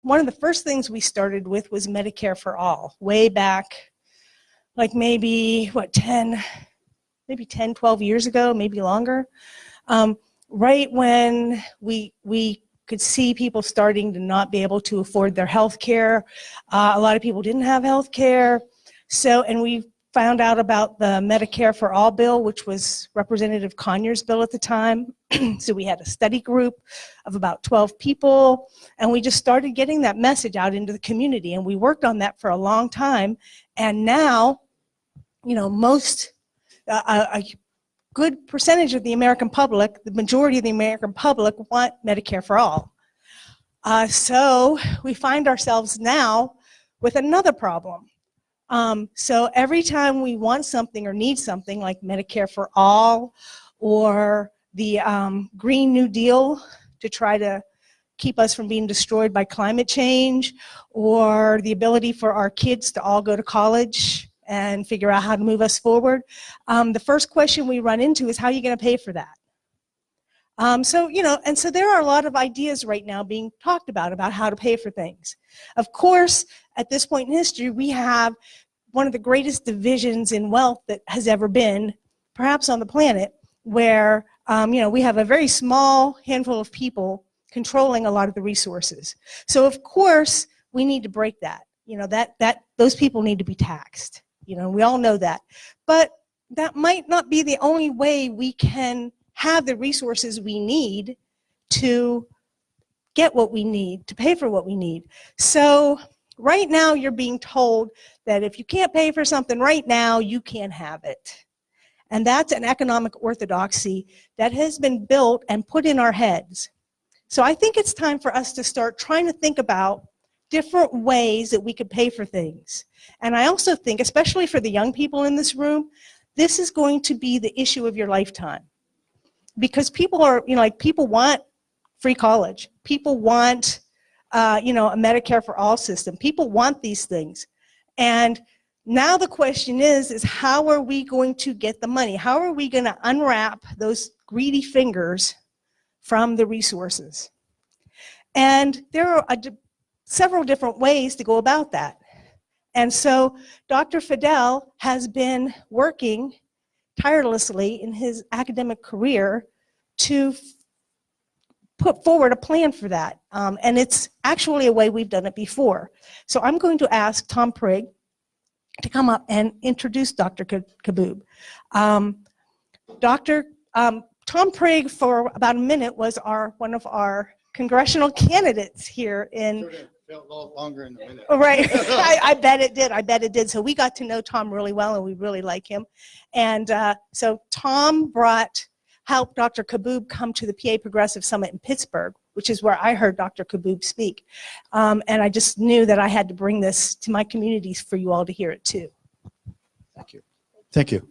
one of the first things we started with was Medicare for All, way back, like maybe, what, 10, 12 years ago, maybe longer. Right when we could see people starting to not be able to afford their health care. A lot of people didn't have health care. So, and we found out about the Medicare for All bill, which was Representative Conyers' bill at the time. So we had a study group of about 12 people, and we just started getting that message out into the community, and we worked on that for a long time. And now, you know, a good percentage of the American public, the majority of the American public, want Medicare for All. So we find ourselves now with another problem. So every time we want something or need something like Medicare for All or the Green New Deal to try to keep us from being destroyed by climate change, or the ability for our kids to all go to college and figure out how to move us forward, the first question we run into is, how are you going to pay for that? So, you know, and so there are a lot of ideas right now being talked about how to pay for things. Of course, at this point in history, we have one of the greatest divisions in wealth that has ever been, perhaps on the planet, where, you know, we have a very small handful of people controlling a lot of the resources. So, of course, we need to break that. You know, those people need to be taxed. You know, we all know that. But that might not be the only way we can have the resources we need to get what we need, to pay for what we need. So right now you're being told that if you can't pay for something right now, you can't have it. And that's an economic orthodoxy that has been built and put in our heads. So I think it's time for us to start trying to think about different ways that we could pay for things. And I also think, especially for the young people in this room, this is going to be the issue of your lifetime. Because people are, you know, like, people want free college. People want, you know, a Medicare for All system. People want these things. And now the question is how are we going to get the money? How are we going to unwrap those greedy fingers from the resources? And there are several different ways to go about that. And so Dr. Fadhel has been working tirelessly in his academic career to put forward a plan for that. And it's actually a way we've done it before. So I'm going to ask Tom Prigg to come up and introduce Dr. Kaboub. Tom Prigg, for about a minute, was one of our congressional candidates here in. Sure did. Felt a little longer in the minute. Right, I bet it did. I bet it did. So we got to know Tom really well, and we really like him. And so Tom helped Dr. Kaboub come to the PA Progressive Summit in Pittsburgh, which is where I heard Dr. Kaboub speak. And I just knew that I had to bring this to my communities for you all to hear it too. Thank you. Thank you.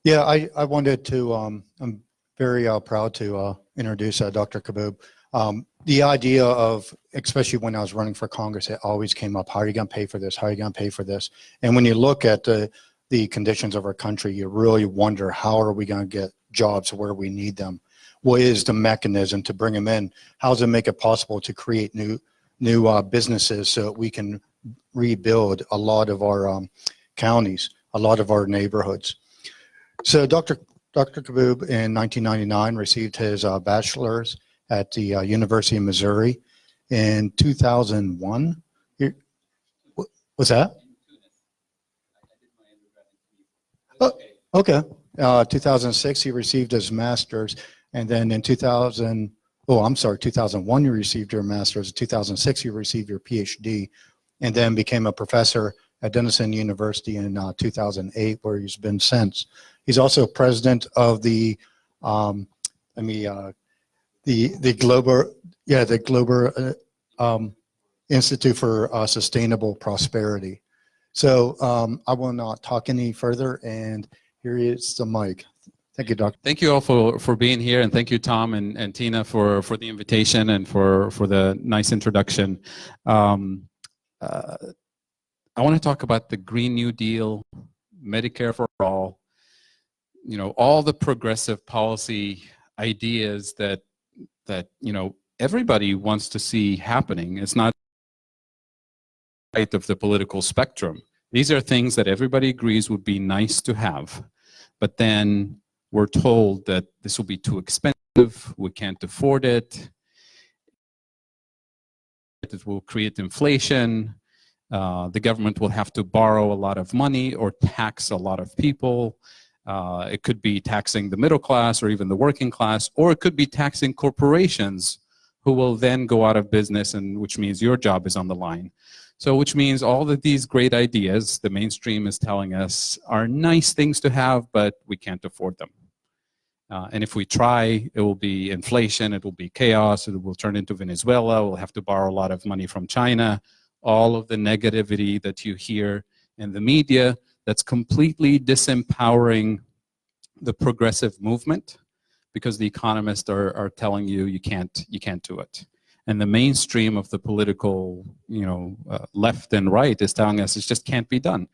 Yeah, I wanted to, I'm very proud to introduce Dr. Kaboub. The idea of, especially when I was running for Congress, it always came up, how are you going to pay for this? How are you going to pay for this? And when you look at the conditions of our country, you really wonder, how are we going to get jobs where we need them? What is the mechanism to bring them in? How does it make it possible to create new businesses so that we can rebuild a lot of our counties, a lot of our neighborhoods? So Dr. Kaboub in 1999 received his bachelor's at the University of Missouri. In 2001, what's that? Oh, okay. 2006, he received his master's, and then in 2001, you received your master's. In 2006, you received your PhD, and then became a professor at Denison University in 2008, where he's been since. He's also president of the Global Institute for Sustainable Prosperity. So I will not talk any further, and here is the mic. Thank you, Doctor. Thank you all for being here, and thank you, Tom and Tina, for the invitation and for the nice introduction. I want to talk about the Green New Deal, Medicare for All, you know, all the progressive policy ideas that you know, everybody wants to see happening. It's not right of the political spectrum. These are things that everybody agrees would be nice to have, but then we're told that this will be too expensive, we can't afford it, it will create inflation, the government will have to borrow a lot of money or tax a lot of people. It could be taxing the middle class or even the working class, or it could be taxing corporations who will then go out of business, and which means your job is on the line. So which means all of these great ideas, the mainstream is telling us, are nice things to have, but we can't afford them. And if we try, it will be inflation, it will be chaos, it will turn into Venezuela, we'll have to borrow a lot of money from China, all of the negativity that you hear in the media that's completely disempowering the progressive movement, because the economists are telling you you can't do it. And the mainstream of the political, left and right is telling us it just can't be done.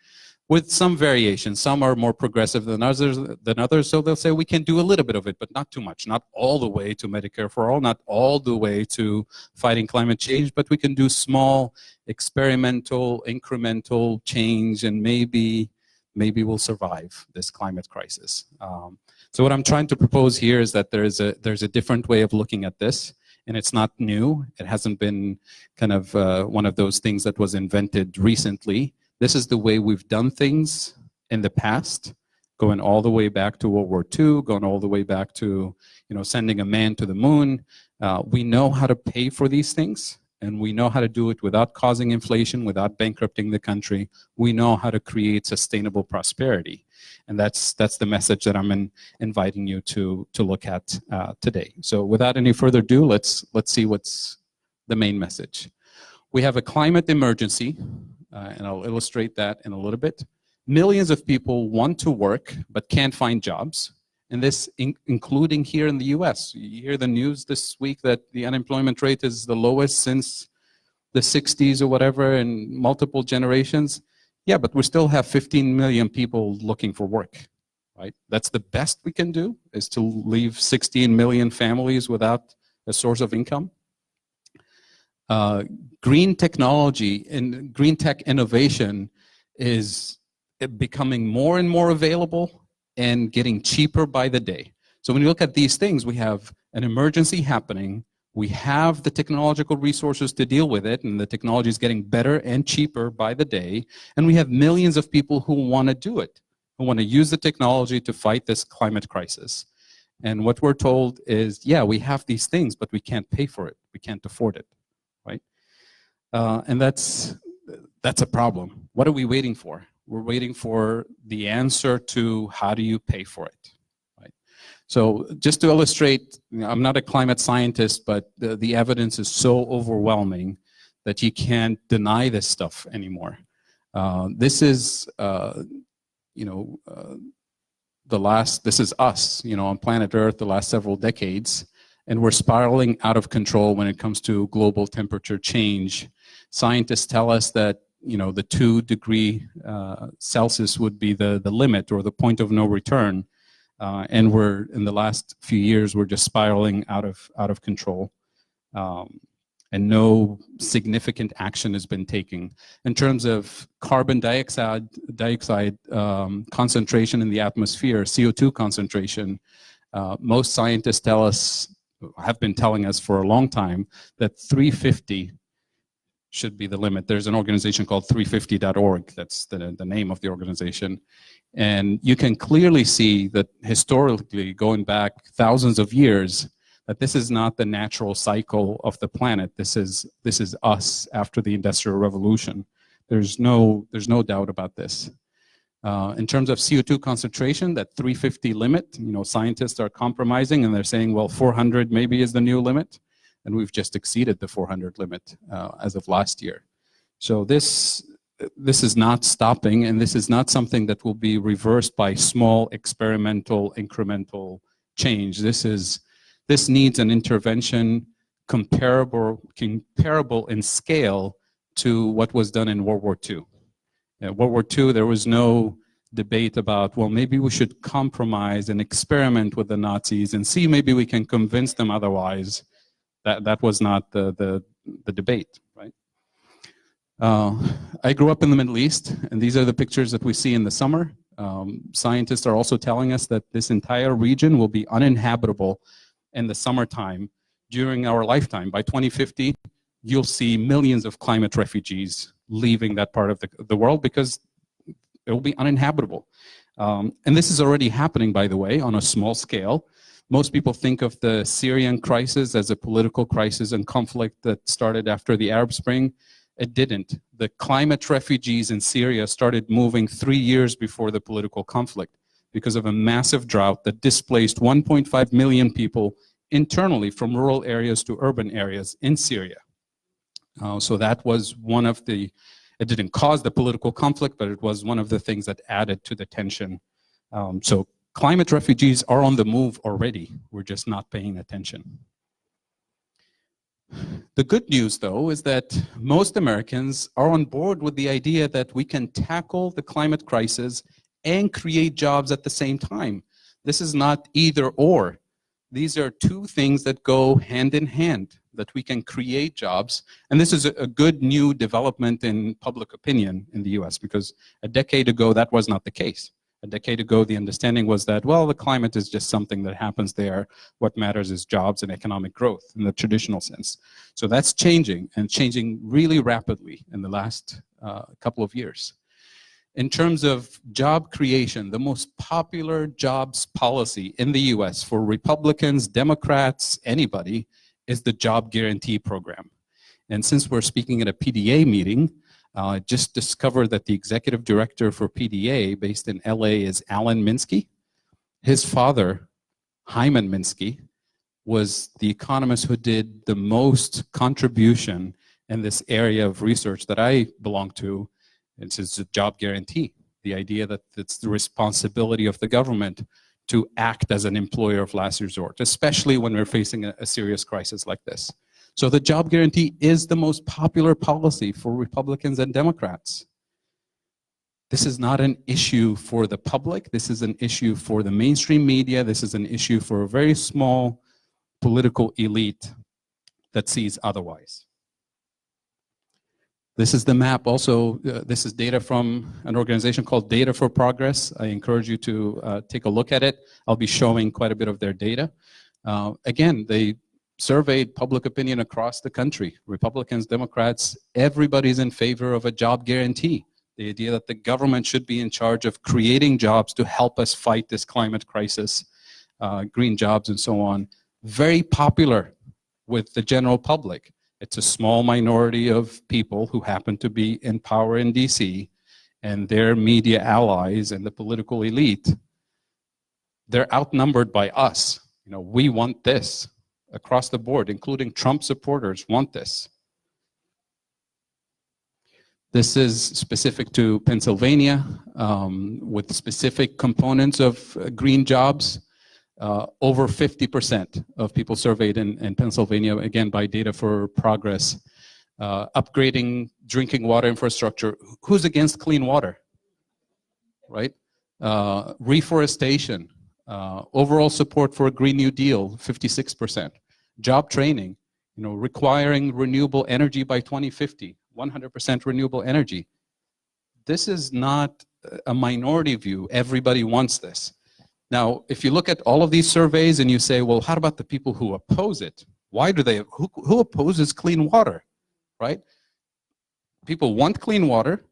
With some variation, some are more progressive than others, so they'll say we can do a little bit of it, but not too much, not all the way to Medicare for all, not all the way to fighting climate change, but we can do small, experimental, incremental change, and maybe we'll survive this climate crisis. So what I'm trying to propose here is that there's a different way of looking at this, and it's not new. It hasn't been kind of one of those things that was invented recently. This is the way we've done things in the past, going all the way back to World War II, going all the way back to sending a man to the moon. We know how to pay for these things, and we know how to do it without causing inflation, without bankrupting the country. We know how to create sustainable prosperity. And that's the message that I'm inviting you to look at today. So without any further ado, let's see what's the main message. We have a climate emergency, and I'll illustrate that in a little bit. Millions of people want to work but can't find jobs, and this including here in the US. You hear the news this week that the unemployment rate is the lowest since the 60s or whatever in multiple generations. Yeah, but we still have 15 million people looking for work, right? That's the best we can do, is to leave 16 million families without a source of income. Green technology and green tech innovation is becoming more and more available and getting cheaper by the day. So when you look at these things, we have an emergency happening, we have the technological resources to deal with it, and the technology is getting better and cheaper by the day, and we have millions of people who want to do it, who want to use the technology to fight this climate crisis. And what we're told is, yeah, we have these things, but we can't pay for it, we can't afford it. Right? And that's a problem. What are we waiting for? We're waiting for the answer to how do you pay for it, right? So just to illustrate, I'm not a climate scientist, but the evidence is so overwhelming that you can't deny this stuff anymore. This is, this is us, on planet Earth the last several decades. And we're spiraling out of control when it comes to global temperature change. Scientists tell us that the 2 degree Celsius would be the limit, or the point of no return. And we're, in the last few years, we're just spiraling out of control. And no significant action has been taken. In terms of carbon dioxide concentration in the atmosphere, CO2 concentration, most scientists have been telling us for a long time that 350 should be the limit. There's an organization called 350.org, that's the name of the organization. And you can clearly see that historically, going back thousands of years, that this is not the natural cycle of the planet. This is us after the Industrial Revolution. There's no doubt about this. In terms of CO2 concentration, that 350 limit, scientists are compromising and they're saying, well, 400 maybe is the new limit, and we've just exceeded the 400 limit as of last year. So this is not stopping, and this is not something that will be reversed by small experimental incremental change. This needs an intervention comparable in scale to what was done in World War II. In World War II, there was no debate about, well, maybe we should compromise and experiment with the Nazis and see maybe we can convince them otherwise. That was not the debate, right? I grew up in the Middle East, and these are the pictures that we see in the summer. Scientists are also telling us that this entire region will be uninhabitable in the summertime during our lifetime. By 2050, you'll see millions of climate refugees leaving that part of the world because it will be uninhabitable. And this is already happening, by the way, on a small scale. Most people think of the Syrian crisis as a political crisis and conflict that started after the Arab Spring. It didn't. The climate refugees in Syria started moving 3 years before the political conflict because of a massive drought that displaced 1.5 million people internally from rural areas to urban areas in Syria. So that was one of the, it didn't cause the political conflict, but it was one of the things that added to the tension. So climate refugees are on the move already. We're just not paying attention. The good news, though, is that most Americans are on board with the idea that we can tackle the climate crisis and create jobs at the same time. This is not either or. These are two things that go hand in hand, that we can create jobs. And this is a good new development in public opinion in the US, because a decade ago, that was not the case. A decade ago, the understanding was that, well, the climate is just something that happens there. What matters is jobs and economic growth in the traditional sense. So that's changing, and changing really rapidly in the last couple of years. In terms of job creation, the most popular jobs policy in the US for Republicans, Democrats, anybody, is the Job Guarantee Program. And since we're speaking at a PDA meeting, I just discovered that the executive director for PDA based in LA is Alan Minsky. His father, Hyman Minsky, was the economist who did the most contribution in this area of research that I belong to. It's a job guarantee, the idea that it's the responsibility of the government to act as an employer of last resort, especially when we're facing a serious crisis like this. So the job guarantee is the most popular policy for Republicans and Democrats. This is not an issue for the public. This is an issue for the mainstream media. This is an issue for a very small political elite that sees otherwise. This is the map also. This is data from an organization called Data for Progress. I encourage you to take a look at it. I'll be showing quite a bit of their data. Again, they surveyed public opinion across the country. Republicans, Democrats, everybody's in favor of a job guarantee. The idea that the government should be in charge of creating jobs to help us fight this climate crisis, green jobs and so on. Very popular with the general public. It's a small minority of people who happen to be in power in DC, and their media allies and the political elite, they're outnumbered by us. You know, we want this across the board, including Trump supporters want this. This is specific to Pennsylvania with specific components of green jobs. Over 50% of people surveyed in Pennsylvania, again by Data for Progress, upgrading drinking water infrastructure. Who's against clean water, right? Reforestation, overall support for a Green New Deal, 56%. Job training, you know, requiring renewable energy by 2050, 100% renewable energy. This is not a minority view. Everybody wants this. Now, if you look at all of these surveys and you say, well, how about the people who oppose it? Why do they, who opposes clean water, right? People want clean water,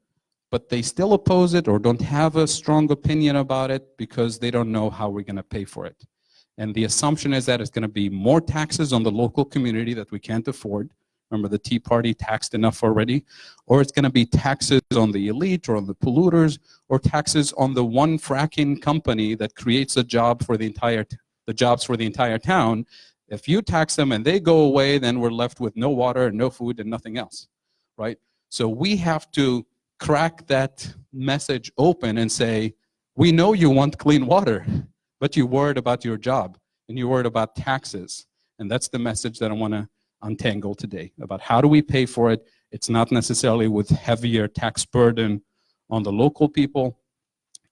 but they still oppose it or don't have a strong opinion about it because they don't know how we're going to pay for it. And the assumption is that it's going to be more taxes on the local community that we can't afford. Remember, the Tea Party taxed enough already. Or it's going to be taxes on the elite or on the polluters, or taxes on the one fracking company that creates a job for the entire, the jobs for the entire town. If you tax them and they go away, then we're left with no water, no food, and nothing else, right? So we have to crack that message open and say, we know you want clean water, but you're worried about your job and you're worried about taxes. And that's the message that I want to untangle today about how do we pay for it. It's not necessarily with heavier tax burden on the local people.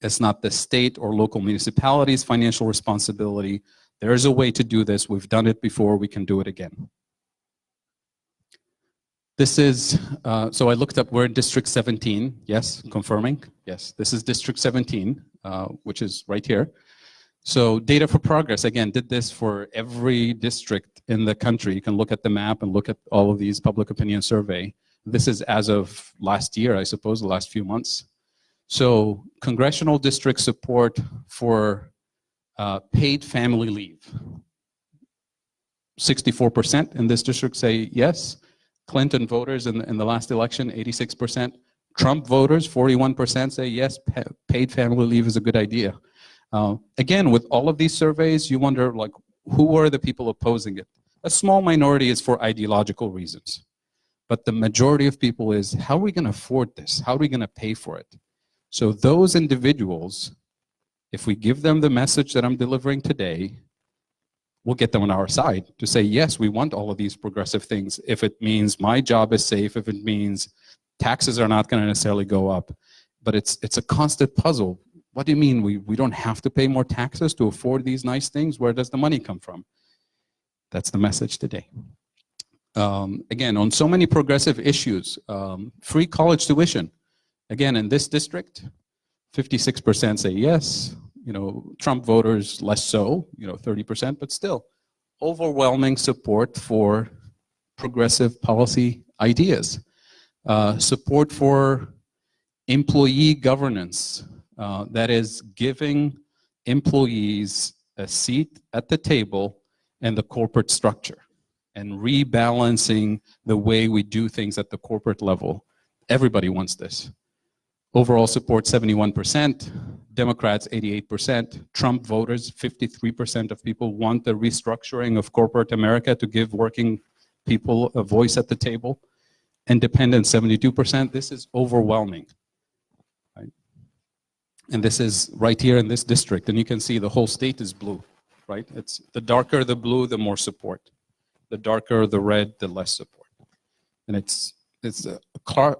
It's not the state or local municipalities' financial responsibility. There is a way to do this. We've done it before. We can do it again. This is, so I looked up, we're in District 17, yes, confirming, yes. This is District 17, which is right here. So data for progress, again, did this for every district in the country. You can look at the map and look at all of these public opinion survey. This is as of last year, I suppose, the last few months. So congressional district support for paid family leave. 64% in this district say yes. Clinton voters in the last election, 86%. Trump voters, 41% say yes, paid family leave is a good idea. Again, with all of these surveys, you wonder, like, who are the people opposing it? A small minority is for ideological reasons. But the majority of people is, how are we going to afford this? How are we going to pay for it? So those individuals, if we give them the message that I'm delivering today, we'll get them on our side to say, yes, we want all of these progressive things. If it means my job is safe, if it means taxes are not going to necessarily go up. But it's a constant puzzle. What do you mean we don't have to pay more taxes to afford these nice things? Where does the money come from? That's the message today. Again, on so many progressive issues, free college tuition. Again, in this district, 56% say yes. You know, Trump voters less so, 30%, but still overwhelming support for progressive policy ideas. Support for employee governance, that is giving employees a seat at the table in the corporate structure and rebalancing the way we do things at the corporate level. Everybody wants this. Overall support, 71%. Democrats, 88%. Trump voters, 53% of people want the restructuring of corporate America to give working people a voice at the table. Independents, 72%. This is overwhelming. Right? And this is right here in this district. And you can see the whole state is blue, right? It's the darker the blue, the more support. The darker the red, the less support. And it's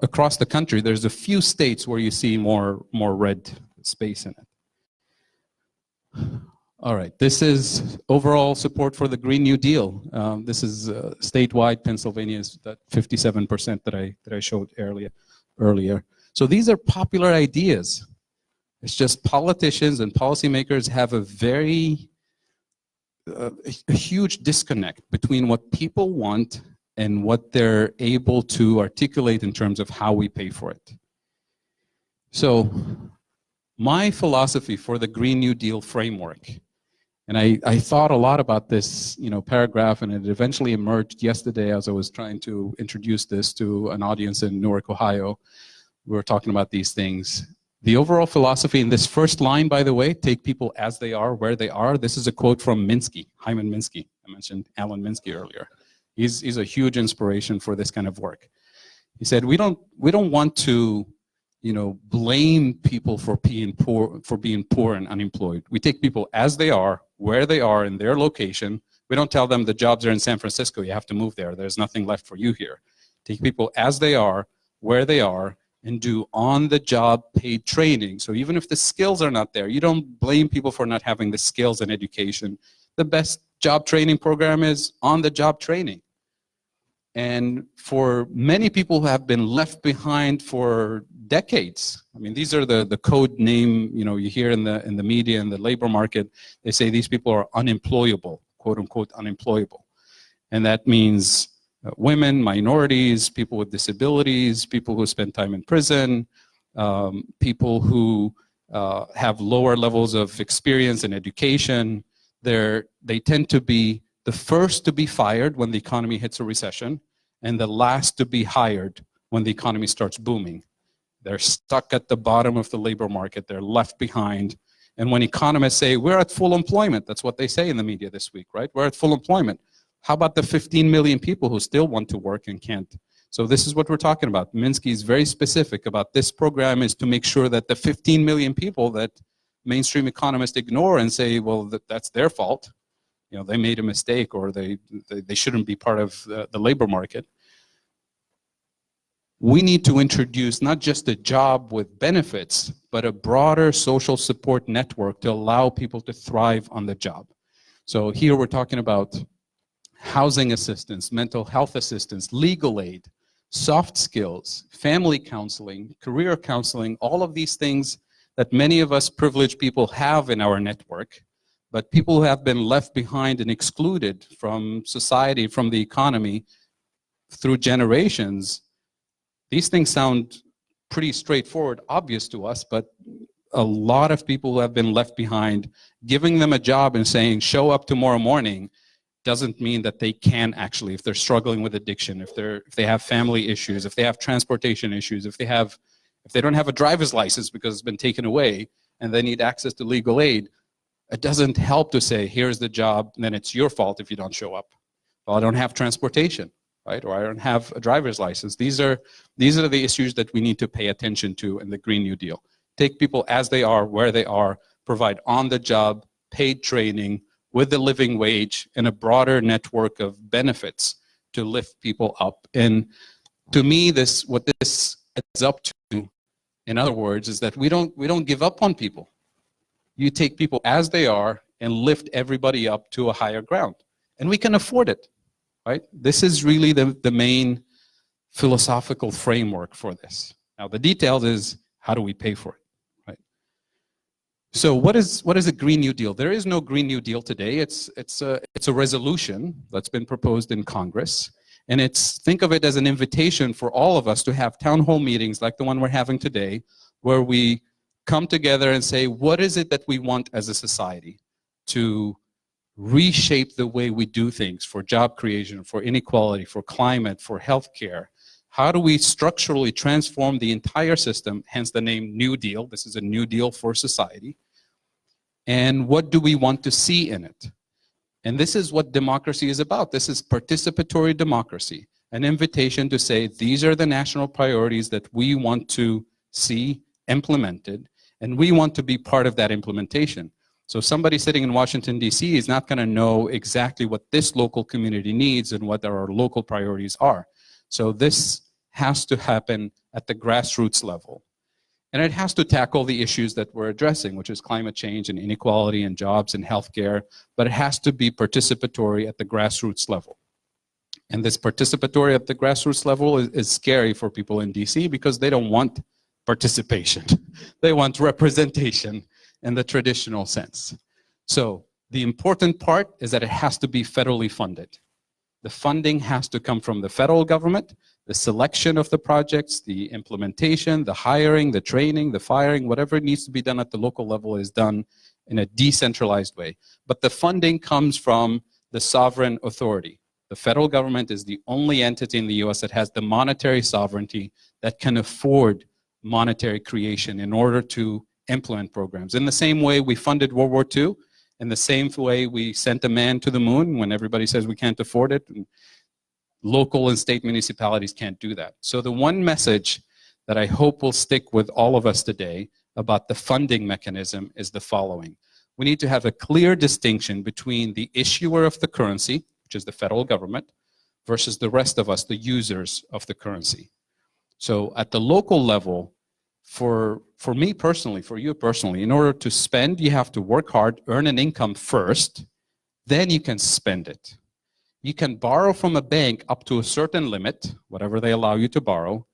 across the country, there's a few states where you see more red space in it. All right, this is overall support for the Green New Deal. This is statewide. Pennsylvania is that 57% that I showed earlier. So these are popular ideas. It's just politicians and policymakers have a very a huge disconnect between what people want and what they're able to articulate in terms of how we pay for it. So my philosophy for the Green New Deal framework, and I thought a lot about this paragraph, and it eventually emerged yesterday as I was trying to introduce this to an audience in Newark, Ohio. We were talking about these things. The overall philosophy in this first line, by the way, take people as they are, where they are. This is a quote from Minsky, Hyman Minsky. I mentioned Alan Minsky earlier. He's a huge inspiration for this kind of work. He said, we don't want to, blame people for being poor and unemployed. We take people as they are, where they are in their location. We don't tell them the jobs are in San Francisco, you have to move there. There's nothing left for you here. Take people as they are, where they are, and do on-the-job paid training. So even if the skills are not there, you don't blame people for not having the skills and education. The best job training program is on-the-job training. And for many people who have been left behind for decades, I mean, these are the code name, you hear in the media and the labor market, they say these people are unemployable, quote unquote unemployable. And that means women, minorities, people with disabilities, people who spend time in prison, people who have lower levels of experience and education. They tend to be the first to be fired when the economy hits a recession, and the last to be hired when the economy starts booming. They're stuck at the bottom of the labor market. They're left behind. And when economists say, we're at full employment, that's what they say in the media this week, right? We're at full employment. How about the 15 million people who still want to work and can't? So this is what we're talking about. Minsky is very specific about this program is to make sure that the 15 million people that mainstream economists ignore and say, well, that's their fault. They made a mistake, or they shouldn't be part of the labor market. We need to introduce not just a job with benefits, but a broader social support network to allow people to thrive on the job. So here we're talking about housing assistance, mental health assistance, legal aid, soft skills, family counseling, career counseling, all of these things that many of us privileged people have in our network, but people who have been left behind and excluded from society, from the economy through generations. These things sound pretty straightforward, obvious to us, but a lot of people who have been left behind, giving them a job and saying, show up tomorrow morning, doesn't mean that they can actually, if they're struggling with addiction, if they have family issues, if they have transportation issues, if they don't have a driver's license because it's been taken away and they need access to legal aid, it doesn't help to say, here's the job, and then it's your fault if you don't show up. Well, I don't have transportation, right? Or I don't have a driver's license. These are the issues that we need to pay attention to in the Green New Deal. Take people as they are, where they are, provide on-the-job, paid training, with the living wage and a broader network of benefits to lift people up. And to me, what this adds up to, in other words, is that we don't give up on people. You take people as they are and lift everybody up to a higher ground. And we can afford it, right? This is really the main philosophical framework for this. Now, the details is, how do we pay for it? So what is a Green New Deal? There is no Green New Deal today. It's a resolution that's been proposed in Congress. And think of it as an invitation for all of us to have town hall meetings like the one we're having today, where we come together and say, what is it that we want as a society to reshape the way we do things for job creation, for inequality, for climate, for healthcare? How do we structurally transform the entire system, hence the name New Deal? This is a new deal for society. And what do we want to see in it? And this is what democracy is about. This is participatory democracy, an invitation to say, these are the national priorities that we want to see implemented, and we want to be part of that implementation. So somebody sitting in Washington, D.C. is not going to know exactly what this local community needs and what our local priorities are. So this has to happen at the grassroots level. And it has to tackle the issues that we're addressing, which is climate change and inequality and jobs and healthcare, but it has to be participatory at the grassroots level. And this participatory at the grassroots level is scary for people in DC because they don't want participation. They want representation in the traditional sense. So the important part is that it has to be federally funded. The funding has to come from the federal government. The selection of the projects, the implementation, the hiring, the training, the firing, whatever needs to be done at the local level is done in a decentralized way. But the funding comes from the sovereign authority. The federal government is the only entity in the US that has the monetary sovereignty that can afford monetary creation in order to implement programs. In the same way we funded World War II, in the same way we sent a man to the moon when everybody says we can't afford it. And local and state municipalities can't do that. So the one message that I hope will stick with all of us today about the funding mechanism is the following. We need to have a clear distinction between the issuer of the currency, which is the federal government, versus the rest of us, the users of the currency. So at the local level, for me personally, for you personally, in order to spend, you have to work hard, earn an income first, then you can spend it. You can borrow from a bank up to a certain limit, whatever they allow you to borrow,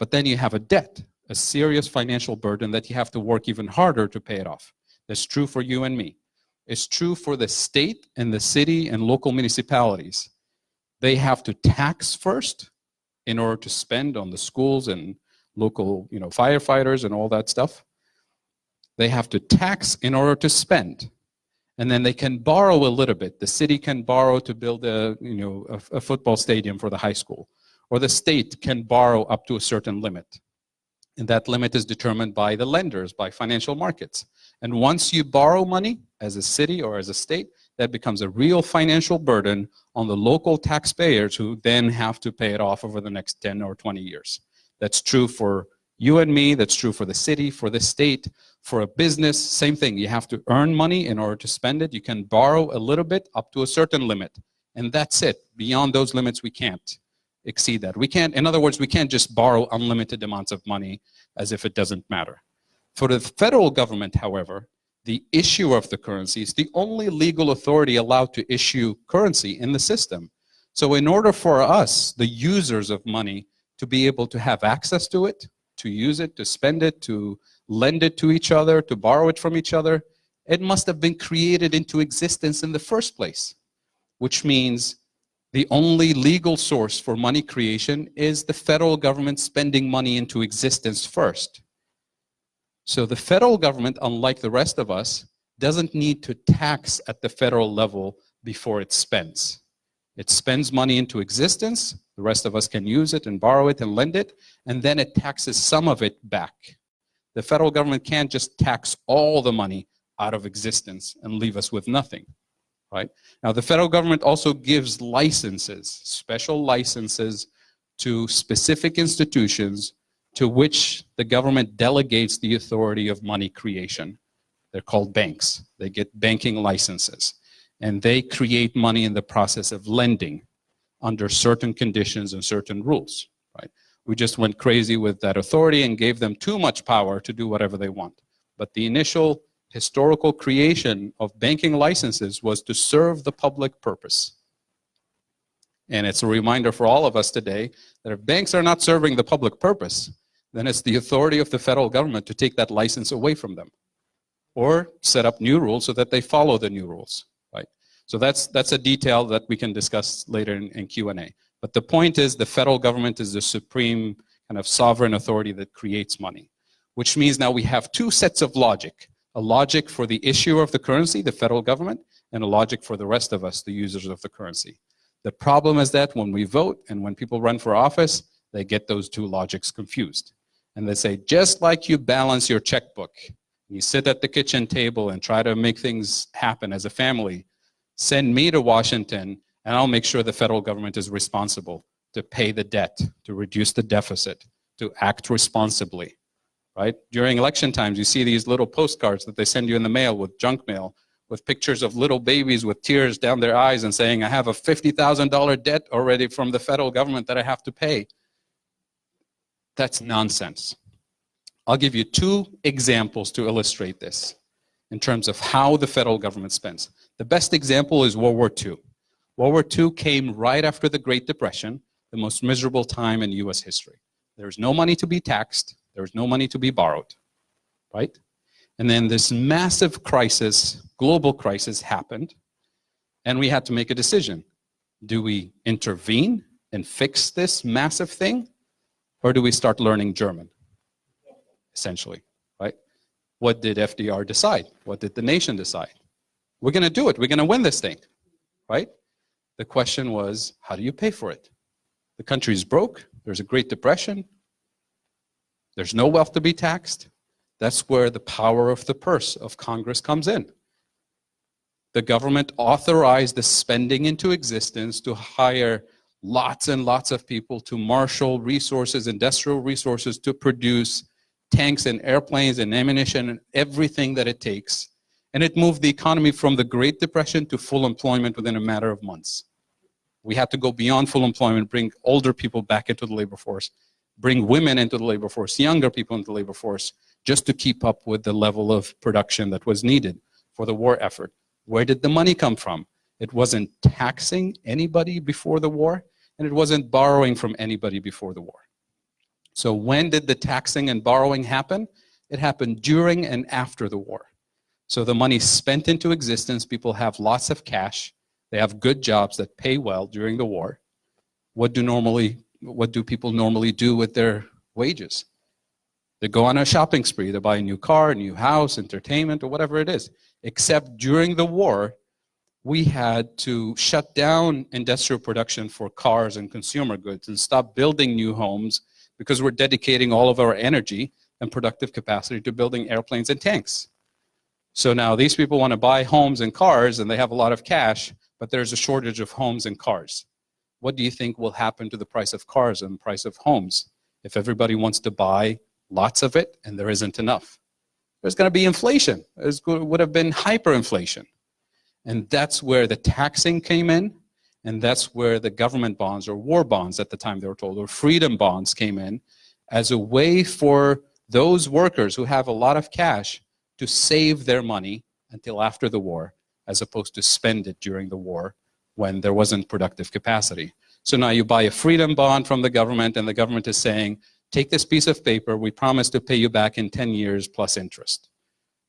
but then you have a debt, a serious financial burden that you have to work even harder to pay it off. That's true for you and me. It's true for the state and the city and local municipalities. They have to tax first in order to spend on the schools and local, firefighters and all that stuff. They have to tax in order to spend. And then they can borrow a little bit. The city can borrow to build a football stadium for the high school. Or the state can borrow up to a certain limit. And that limit is determined by the lenders, by financial markets. And once you borrow money as a city or as a state, that becomes a real financial burden on the local taxpayers who then have to pay it off over the next 10 or 20 years. That's true for you and me, that's true for the city, for the state, for a business, same thing. You have to earn money in order to spend it. You can borrow a little bit up to a certain limit, and that's it. Beyond those limits, we can't exceed that. We can't, in other words, we can't just borrow unlimited amounts of money as if it doesn't matter. For the federal government, however, the issuer of the currency is the only legal authority allowed to issue currency in the system. So in order for us, the users of money, to be able to have access to it, to use it, to spend it, to lend it to each other, to borrow it from each other, it must have been created into existence in the first place, which means the only legal source for money creation is the federal government spending money into existence first. So the federal government, unlike the rest of us, doesn't need to tax at the federal level before it spends. It spends money into existence, the rest of us can use it and borrow it and lend it, and then it taxes some of it back. The federal government can't just tax all the money out of existence and leave us with nothing, right? Now, the federal government also gives licenses, special licenses to specific institutions to which the government delegates the authority of money creation. They're called banks. They get banking licenses. And they create money in the process of lending under certain conditions and certain rules, right? We just went crazy with that authority and gave them too much power to do whatever they want. But the initial historical creation of banking licenses was to serve the public purpose. And it's a reminder for all of us today that if banks are not serving the public purpose, then it's the authority of the federal government to take that license away from them or set up new rules so that they follow the new rules, right? So that's a detail that we can discuss later in Q&A. But the point is the federal government is the supreme kind of sovereign authority that creates money, which means now we have two sets of logic. A logic for the issuer of the currency, the federal government, and a logic for the rest of us, the users of the currency. The problem is that when we vote and when people run for office, they get those two logics confused. And they say, just like you balance your checkbook, you sit at the kitchen table and try to make things happen as a family, send me to Washington and I'll make sure the federal government is responsible to pay the debt, to reduce the deficit, to act responsibly, right? During election times, you see these little postcards that they send you in the mail with junk mail, with pictures of little babies with tears down their eyes and saying, I have a $50,000 debt already from the federal government that I have to pay. That's nonsense. I'll give you two examples to illustrate this in terms of how the federal government spends. The best example is World War II. World War II came right after the Great Depression, the most miserable time in US history. There's no money to be taxed, there's no money to be borrowed, right? And then this massive crisis, global crisis happened, and we had to make a decision. Do we intervene and fix this massive thing, or do we start learning German? Essentially, right? What did FDR decide? What did the nation decide? We're gonna do it, we're gonna win this thing, right? The question was, how do you pay for it? The country's broke, there's a Great Depression, there's no wealth to be taxed. That's where the power of the purse of Congress comes in. The government authorized the spending into existence to hire lots and lots of people to marshal resources, industrial resources to produce tanks and airplanes and ammunition and everything that it takes. And it moved the economy from the Great Depression to full employment within a matter of months. We had to go beyond full employment, bring older people back into the labor force, bring women into the labor force, younger people into the labor force, just to keep up with the level of production that was needed for the war effort. Where did the money come from? It wasn't taxing anybody before the war, and it wasn't borrowing from anybody before the war. So when did the taxing and borrowing happen? It happened during and after the war. So the money spent into existence, people have lots of cash, they have good jobs that pay well during the war. What do people normally do with their wages? They go on a shopping spree, they buy a new car, a new house, entertainment, or whatever it is. Except during the war, we had to shut down industrial production for cars and consumer goods and stop building new homes because we're dedicating all of our energy and productive capacity to building airplanes and tanks. So now these people want to buy homes and cars and they have a lot of cash, but there's a shortage of homes and cars. What do you think will happen to the price of cars and the price of homes if everybody wants to buy lots of it and there isn't enough? There's going to be inflation. There would have been hyperinflation. And that's where the taxing came in, and that's where the government bonds, or war bonds at the time they were told, or freedom bonds came in as a way for those workers who have a lot of cash to save their money until after the war, as opposed to spend it during the war when there wasn't productive capacity. So now you buy a freedom bond from the government, and the government is saying, take this piece of paper, we promise to pay you back in 10 years plus interest.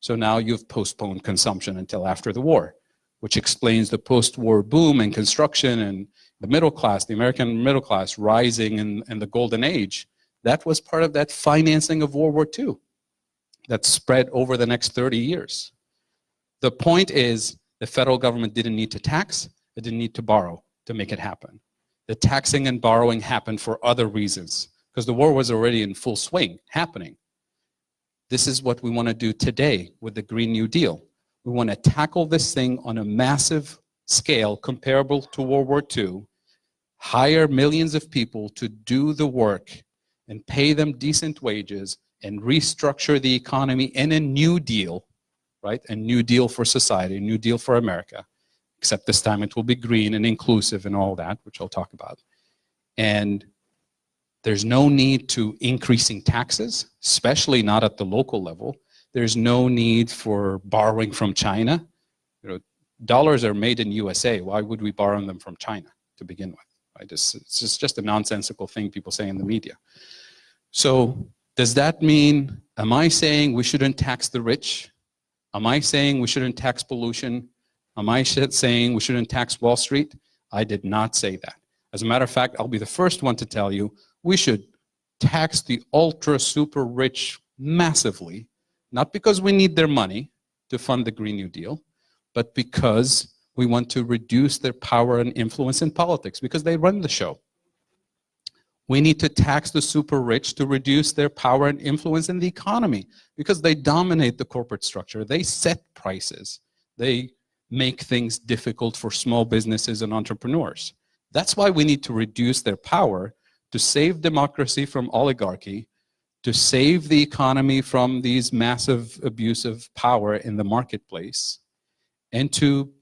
So now you've postponed consumption until after the war, which explains the post-war boom in construction and the middle class, the American middle class rising in the golden age. That was part of that financing of World War II that spread over the next 30 years. The point is, the federal government didn't need to tax, it didn't need to borrow to make it happen. The taxing and borrowing happened for other reasons, because the war was already in full swing, happening. This is what we want to do today with the Green New Deal. We want to tackle this thing on a massive scale comparable to World War II, hire millions of people to do the work and pay them decent wages and restructure the economy in a new deal, right? A new deal for society, a new deal for America, except this time it will be green and inclusive and all that, which I'll talk about. And there's no need to increasing taxes, especially not at the local level. There's no need for borrowing from China. You know, dollars are made in USA. Why would we borrow them from China to begin with? Right? It's just a nonsensical thing people say in the media. So does that mean, am I saying we shouldn't tax the rich? Am I saying we shouldn't tax pollution? Am I saying we shouldn't tax Wall Street? I did not say that. As a matter of fact, I'll be the first one to tell you we should tax the ultra super rich massively, not because we need their money to fund the Green New Deal, but because we want to reduce their power and influence in politics, because they run the show. We need to tax the super rich to reduce their power and influence in the economy, because they dominate the corporate structure. They set prices. They make things difficult for small businesses and entrepreneurs. That's why we need to reduce their power, to save democracy from oligarchy, to save the economy from these massive abuse of power in the marketplace, and to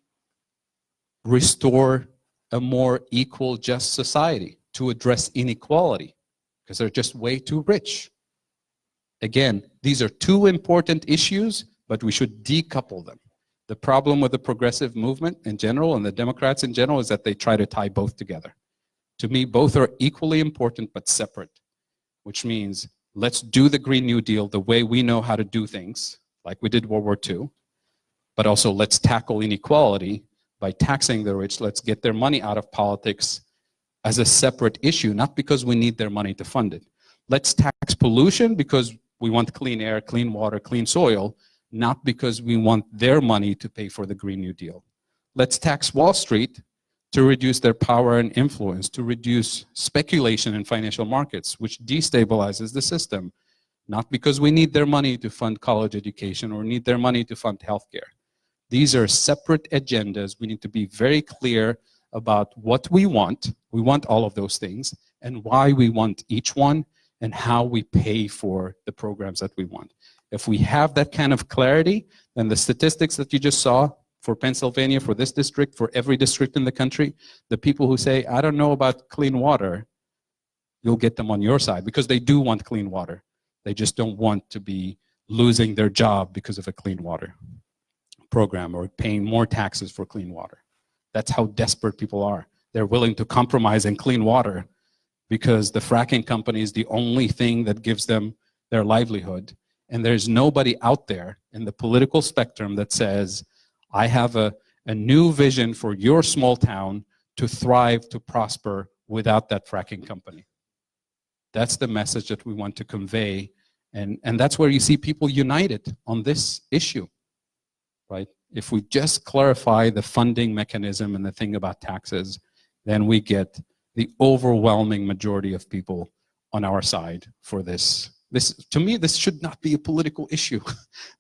restore a more equal, just society, to address inequality, because they're just way too rich. Again, these are two important issues, but we should decouple them. The problem with the progressive movement in general and the Democrats in general is that they try to tie both together. To me, both are equally important but separate, which means let's do the Green New Deal the way we know how to do things, like we did World War II, but also let's tackle inequality by taxing the rich. Let's get their money out of politics as a separate issue, not because we need their money to fund it. Let's tax pollution because we want clean air, clean water, clean soil, not because we want their money to pay for the Green New Deal. Let's tax Wall Street to reduce their power and influence, to reduce speculation in financial markets, which destabilizes the system, not because we need their money to fund college education or need their money to fund healthcare. These are separate agendas. We need to be very clear about what we want. We want all of those things, and why we want each one, and how we pay for the programs that we want. If we have that kind of clarity, then the statistics that you just saw for Pennsylvania, for this district, for every district in the country, the people who say, I don't know about clean water, you'll get them on your side, because they do want clean water. They just don't want to be losing their job because of a clean water program or paying more taxes for clean water. That's how desperate people are. They're willing to compromise in clean water because the fracking company is the only thing that gives them their livelihood. And there's nobody out there in the political spectrum that says, I have a new vision for your small town to thrive, to prosper without that fracking company. That's the message that we want to convey. And that's where you see people united on this issue, right? If we just clarify the funding mechanism and the thing about taxes, then we get the overwhelming majority of people on our side for this. To me, this should not be a political issue.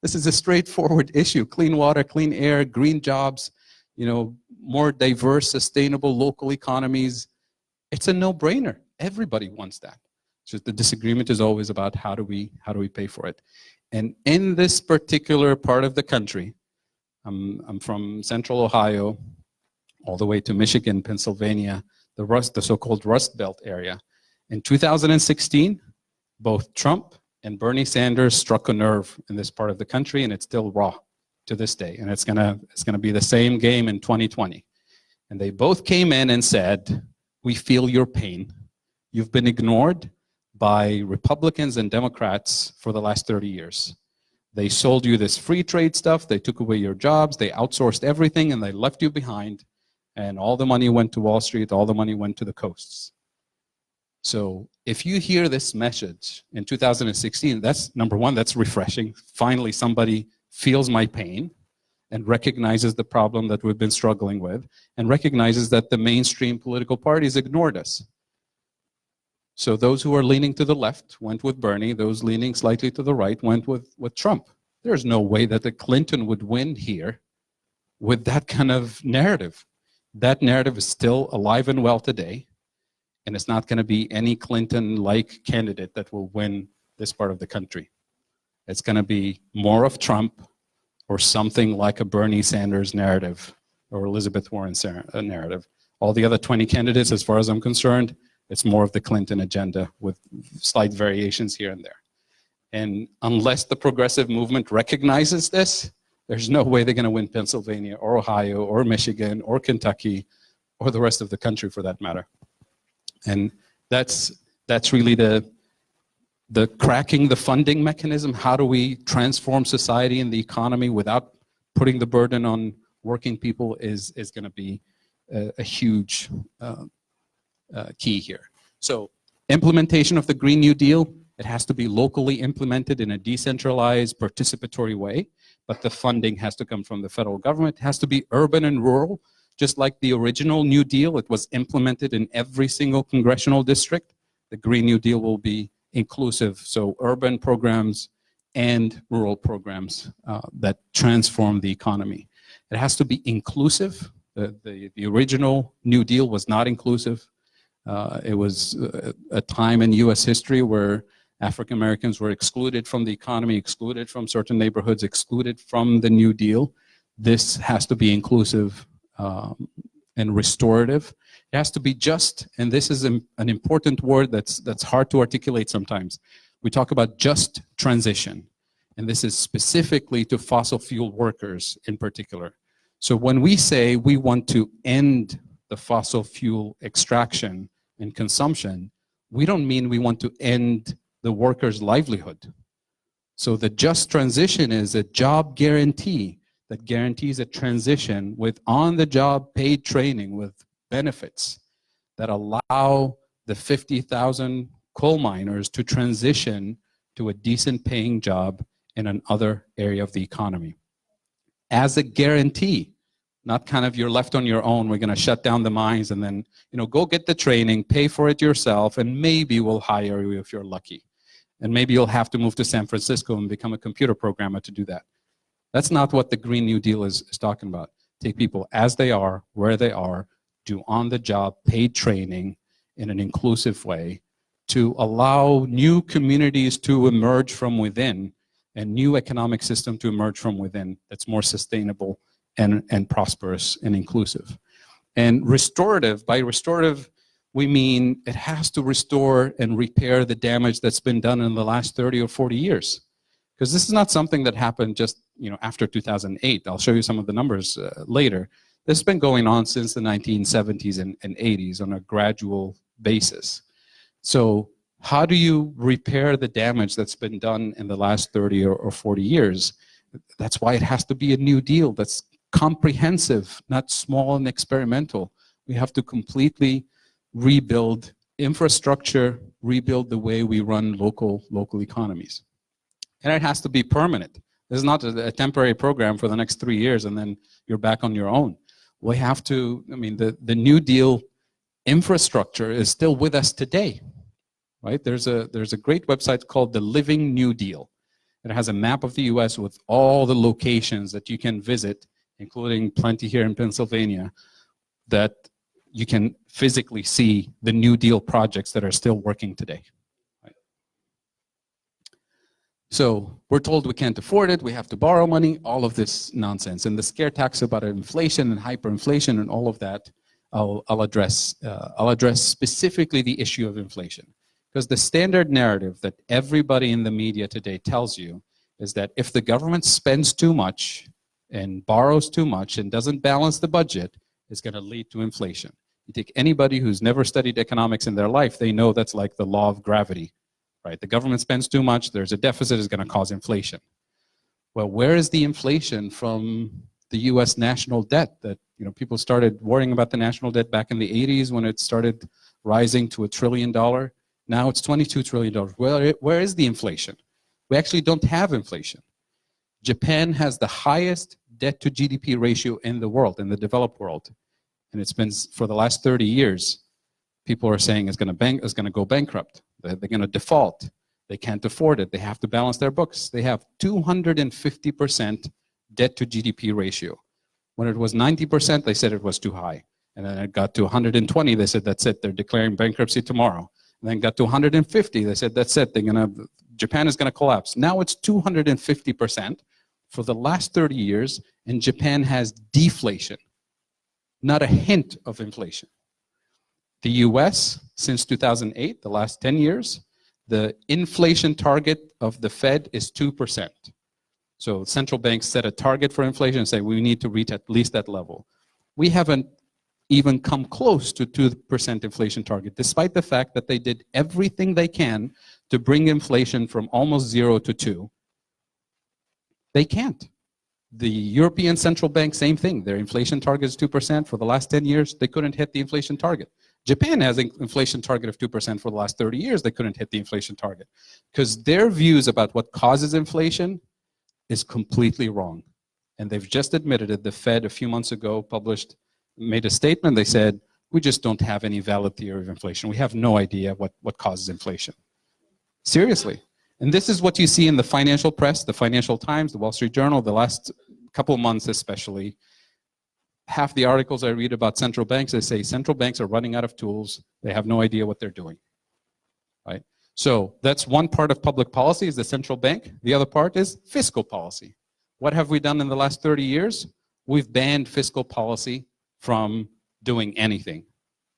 This is a straightforward issue. Clean water, clean air, green jobs, more diverse, sustainable local economies. It's a no-brainer. Everybody wants that. So the disagreement is always about how do we pay for it. And in this particular part of the country, I'm from Central Ohio, all the way to Michigan, Pennsylvania, the so-called Rust Belt area. In 2016, both Trump and Bernie Sanders struck a nerve in this part of the country, and it's still raw to this day. And it's gonna be the same game in 2020. And they both came in and said, we feel your pain. You've been ignored by Republicans and Democrats for the last 30 years. They sold you this free trade stuff, they took away your jobs, they outsourced everything, and they left you behind. And all the money went to Wall Street, all the money went to the coasts. So if you hear this message in 2016, that's number one, that's refreshing. Finally, somebody feels my pain and recognizes the problem that we've been struggling with, and recognizes that the mainstream political parties ignored us. So those who are leaning to the left went with Bernie, those leaning slightly to the right went with Trump. There's no way that the Clinton would win here with that kind of narrative. That narrative is still alive and well today, and it's not going to be any Clinton-like candidate that will win this part of the country. It's going to be more of Trump or something like a Bernie Sanders narrative or Elizabeth Warren narrative. All the other 20 candidates, as far as I'm concerned, it's more of the Clinton agenda with slight variations here and there. And unless the progressive movement recognizes this, there's no way they're going to win Pennsylvania or Ohio or Michigan or Kentucky or the rest of the country for that matter. And that's really the cracking the funding mechanism. How do we transform society and the economy without putting the burden on working people is going to be a huge key here. So implementation of the Green New Deal, it has to be locally implemented in a decentralized, participatory way, but the funding has to come from the federal government. It has to be urban and rural, just like the original New Deal. It was implemented in every single congressional district. The Green New Deal will be inclusive, so urban programs and rural programs that transform the economy. It has to be inclusive. The original New Deal was not inclusive. It was a time in US history where African Americans were excluded from the economy, excluded from certain neighborhoods, excluded from the New Deal. This has to be inclusive and restorative. It has to be just, and this is an important word that's hard to articulate sometimes. We talk about just transition, and this is specifically to fossil fuel workers in particular. So when we say we want to end the fossil fuel extraction and consumption, we don't mean we want to end the worker's livelihood. So the just transition is a job guarantee that guarantees a transition with on-the-job paid training with benefits that allow the 50,000 coal miners to transition to a decent paying job in another area of the economy. As a guarantee, not kind of you're left on your own, we're gonna shut down the mines and then, go get the training, pay for it yourself, and maybe we'll hire you if you're lucky. And maybe you'll have to move to San Francisco and become a computer programmer to do that. That's not what the Green New Deal is talking about. Take people as they are, where they are, do on-the-job paid training in an inclusive way to allow new communities to emerge from within and new economic system to emerge from within that's more sustainable and prosperous and inclusive. And restorative, by restorative, we mean it has to restore and repair the damage that's been done in the last 30 or 40 years. Because this is not something that happened just after 2008. I'll show you some of the numbers later. This has been going on since the 1970s and 80s on a gradual basis. So how do you repair the damage that's been done in the last 30 or 40 years? That's why it has to be a new deal that's comprehensive, not small and experimental. We have to completely rebuild infrastructure, rebuild the way we run local economies. And it has to be permanent. This is not a temporary program for the next 3 years and then you're back on your own. We have to, the New Deal infrastructure is still with us today, right? There's a great website called the Living New Deal. It has a map of the US with all the locations that you can visit, including plenty here in Pennsylvania, that you can physically see the New Deal projects that are still working today. Right? So we're told we can't afford it, we have to borrow money, all of this nonsense. And the scare tactics about inflation and hyperinflation and all of that, I'll address specifically the issue of inflation. Because the standard narrative that everybody in the media today tells you is that if the government spends too much and borrows too much and doesn't balance the budget, is going to lead to inflation. You take anybody who's never studied economics in their life, they know that's like the law of gravity, right? The government spends too much, there's a deficit, is going to cause inflation. Well, where is the inflation from the US national debt that, people started worrying about the national debt back in the 80s when it started rising to $1 trillion. Now it's $22 trillion. Where is the inflation? We actually don't have inflation. Japan has the highest debt to GDP ratio in the world, in the developed world. And it's been for the last 30 years, people are saying it's going to go bankrupt. They're going to default. They can't afford it. They have to balance their books. They have 250% debt to GDP ratio. When it was 90%, they said it was too high. And then it got to 120, they said, that's it, they're declaring bankruptcy tomorrow. And then got to 150, they said, that's it, Japan is gonna collapse. Now it's 250% for the last 30 years, and Japan has deflation. Not a hint of inflation. The US, since 2008, the last 10 years, the inflation target of the Fed is 2%. So central banks set a target for inflation and say we need to reach at least that level. We haven't even come close to 2% inflation target, despite the fact that they did everything they can to bring inflation from almost 0 to 2. They can't. The European Central Bank, same thing. Their inflation target is 2%. For the last 10 years, they couldn't hit the inflation target. Japan has an inflation target of 2% for the last 30 years. They couldn't hit the inflation target because their views about what causes inflation is completely wrong. And they've just admitted it. The Fed a few months ago made a statement. They said, we just don't have any valid theory of inflation. We have no idea what causes inflation. Seriously. And this is what you see in the financial press, the Financial Times, the Wall Street Journal, the last couple of months especially. Half the articles I read about central banks, they say central banks are running out of tools. They have no idea what they're doing, right? So that's one part of public policy is the central bank. The other part is fiscal policy. What have we done in the last 30 years? We've banned fiscal policy from doing anything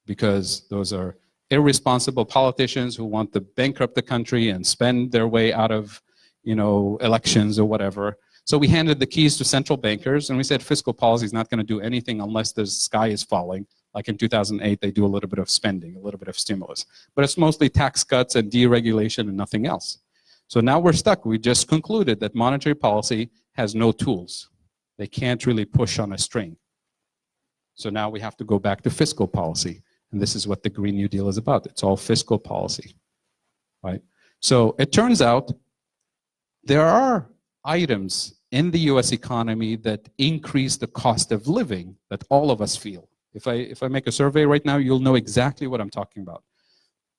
because those are irresponsible politicians who want to bankrupt the country and spend their way out of, elections or whatever. So we handed the keys to central bankers and we said fiscal policy is not going to do anything unless the sky is falling. Like in 2008, they do a little bit of spending, a little bit of stimulus. But it's mostly tax cuts and deregulation and nothing else. So now we're stuck. We just concluded that monetary policy has no tools. They can't really push on a string. So now we have to go back to fiscal policy. And this is what the Green New Deal is about. It's all fiscal policy, right? So it turns out there are items in the US economy that increase the cost of living that all of us feel. If I make a survey right now, you'll know exactly what I'm talking about.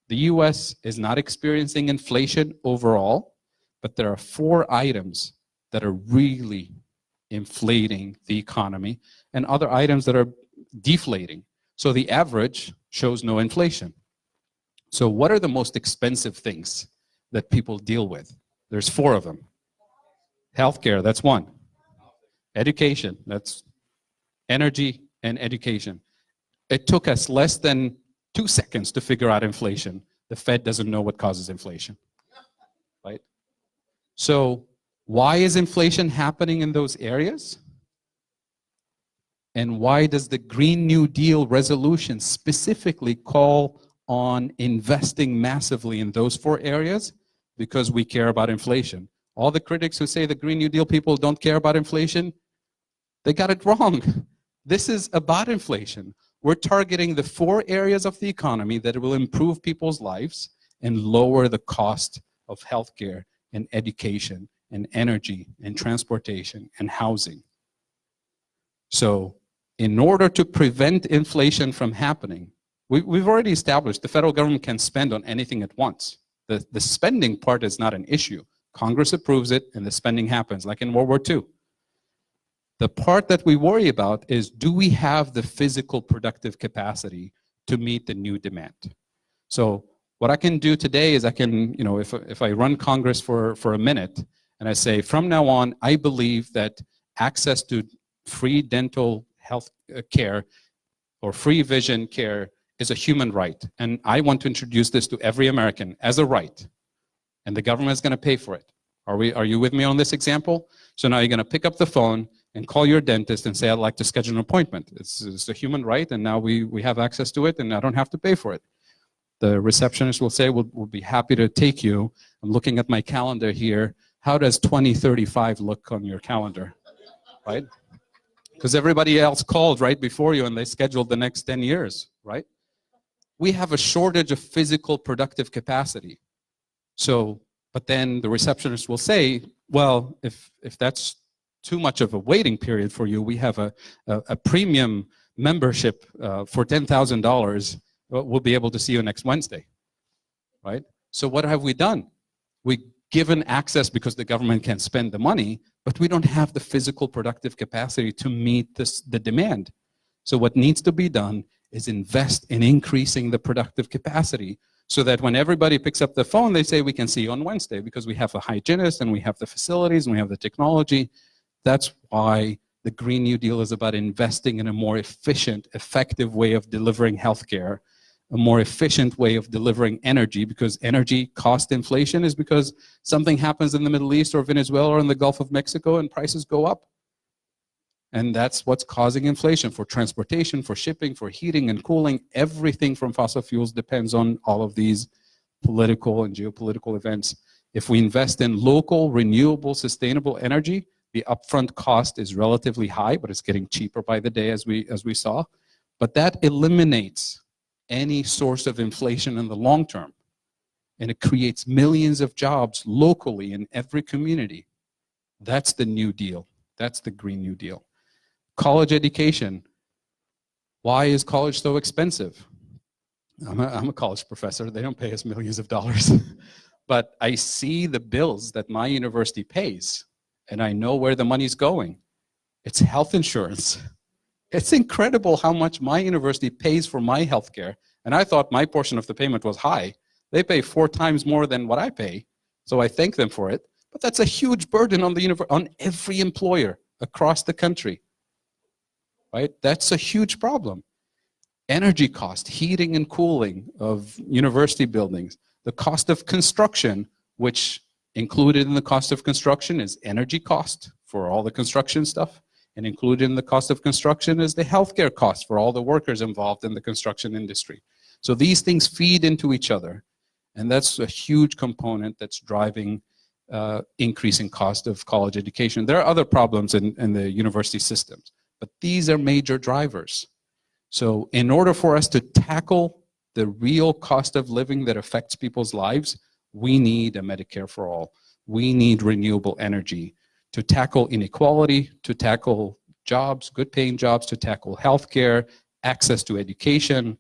The US is not experiencing inflation overall, but there are 4 items that are really inflating the economy and other items that are deflating. So the average shows no inflation. So what are the most expensive things that people deal with? There's 4 of them. Healthcare, that's 1. Education, that's energy and education. It took us less than 2 seconds to figure out inflation. The Fed doesn't know what causes inflation, right? So why is inflation happening in those areas? And why does the Green New Deal resolution specifically call on investing massively in those 4 areas? Because we care about inflation. All the critics who say the Green New Deal people don't care about inflation, they got it wrong. This is about inflation. We're targeting the 4 areas of the economy that will improve people's lives and lower the cost of healthcare and education and energy and transportation and housing. So in order to prevent inflation from happening, we've already established the federal government can spend on anything at once. The spending part is not an issue. Congress approves it and the spending happens, like in World War II. The part that we worry about is, do we have the physical productive capacity to meet the new demand? So what I can do today is I can, if I run Congress for a minute and I say, from now on, I believe that access to free dental health care or free vision care is a human right. And I want to introduce this to every American as a right. And the government is going to pay for it. Are you with me on this example? So now you're going to pick up the phone and call your dentist and say, I'd like to schedule an appointment. It's a human right, and now we have access to it, and I don't have to pay for it. The receptionist will say, we'll be happy to take you. I'm looking at my calendar here. How does 2035 look on your calendar, right? Because everybody else called right before you and they scheduled the next 10 years, right? We have a shortage of physical productive capacity. So, but then the receptionist will say, well, if that's too much of a waiting period for you, we have a premium membership for $10,000. We'll be able to see you next Wednesday, right? So what have we done? We've given access because the government can spend the money, but we don't have the physical productive capacity to meet the demand. So what needs to be done is invest in increasing the productive capacity so that when everybody picks up the phone, they say, we can see you on Wednesday because we have a hygienist and we have the facilities and we have the technology. That's why the Green New Deal is about investing in a more efficient, effective way of delivering healthcare, a more efficient way of delivering energy, because energy cost inflation is because something happens in the Middle East or Venezuela or in the Gulf of Mexico and prices go up. And that's what's causing inflation for transportation, for shipping, for heating and cooling. Everything from fossil fuels depends on all of these political and geopolitical events. If we invest in local, renewable, sustainable energy, the upfront cost is relatively high, but it's getting cheaper by the day as we saw. But that eliminates any source of inflation in the long term. And it creates millions of jobs locally in every community. That's the New Deal. That's the Green New Deal. College education. Why is college so expensive? I'm a college professor. They don't pay us millions of dollars. But I see the bills that my university pays, and I know where the money's going. It's health insurance. It's incredible how much my university pays for my healthcare. And I thought my portion of the payment was high. They pay 4 times more than what I pay. So I thank them for it. But that's a huge burden on on every employer across the country. Right? That's a huge problem. Energy cost, heating and cooling of university buildings, the cost of construction, which included in the cost of construction is energy cost for all the construction stuff, and included in the cost of construction is the healthcare cost for all the workers involved in the construction industry. So these things feed into each other, and that's a huge component that's driving increasing cost of college education. There are other problems in the university systems, but these are major drivers. So in order for us to tackle the real cost of living that affects people's lives, we need a Medicare for all. We need renewable energy to tackle inequality, to tackle jobs, good paying jobs, to tackle healthcare, access to education.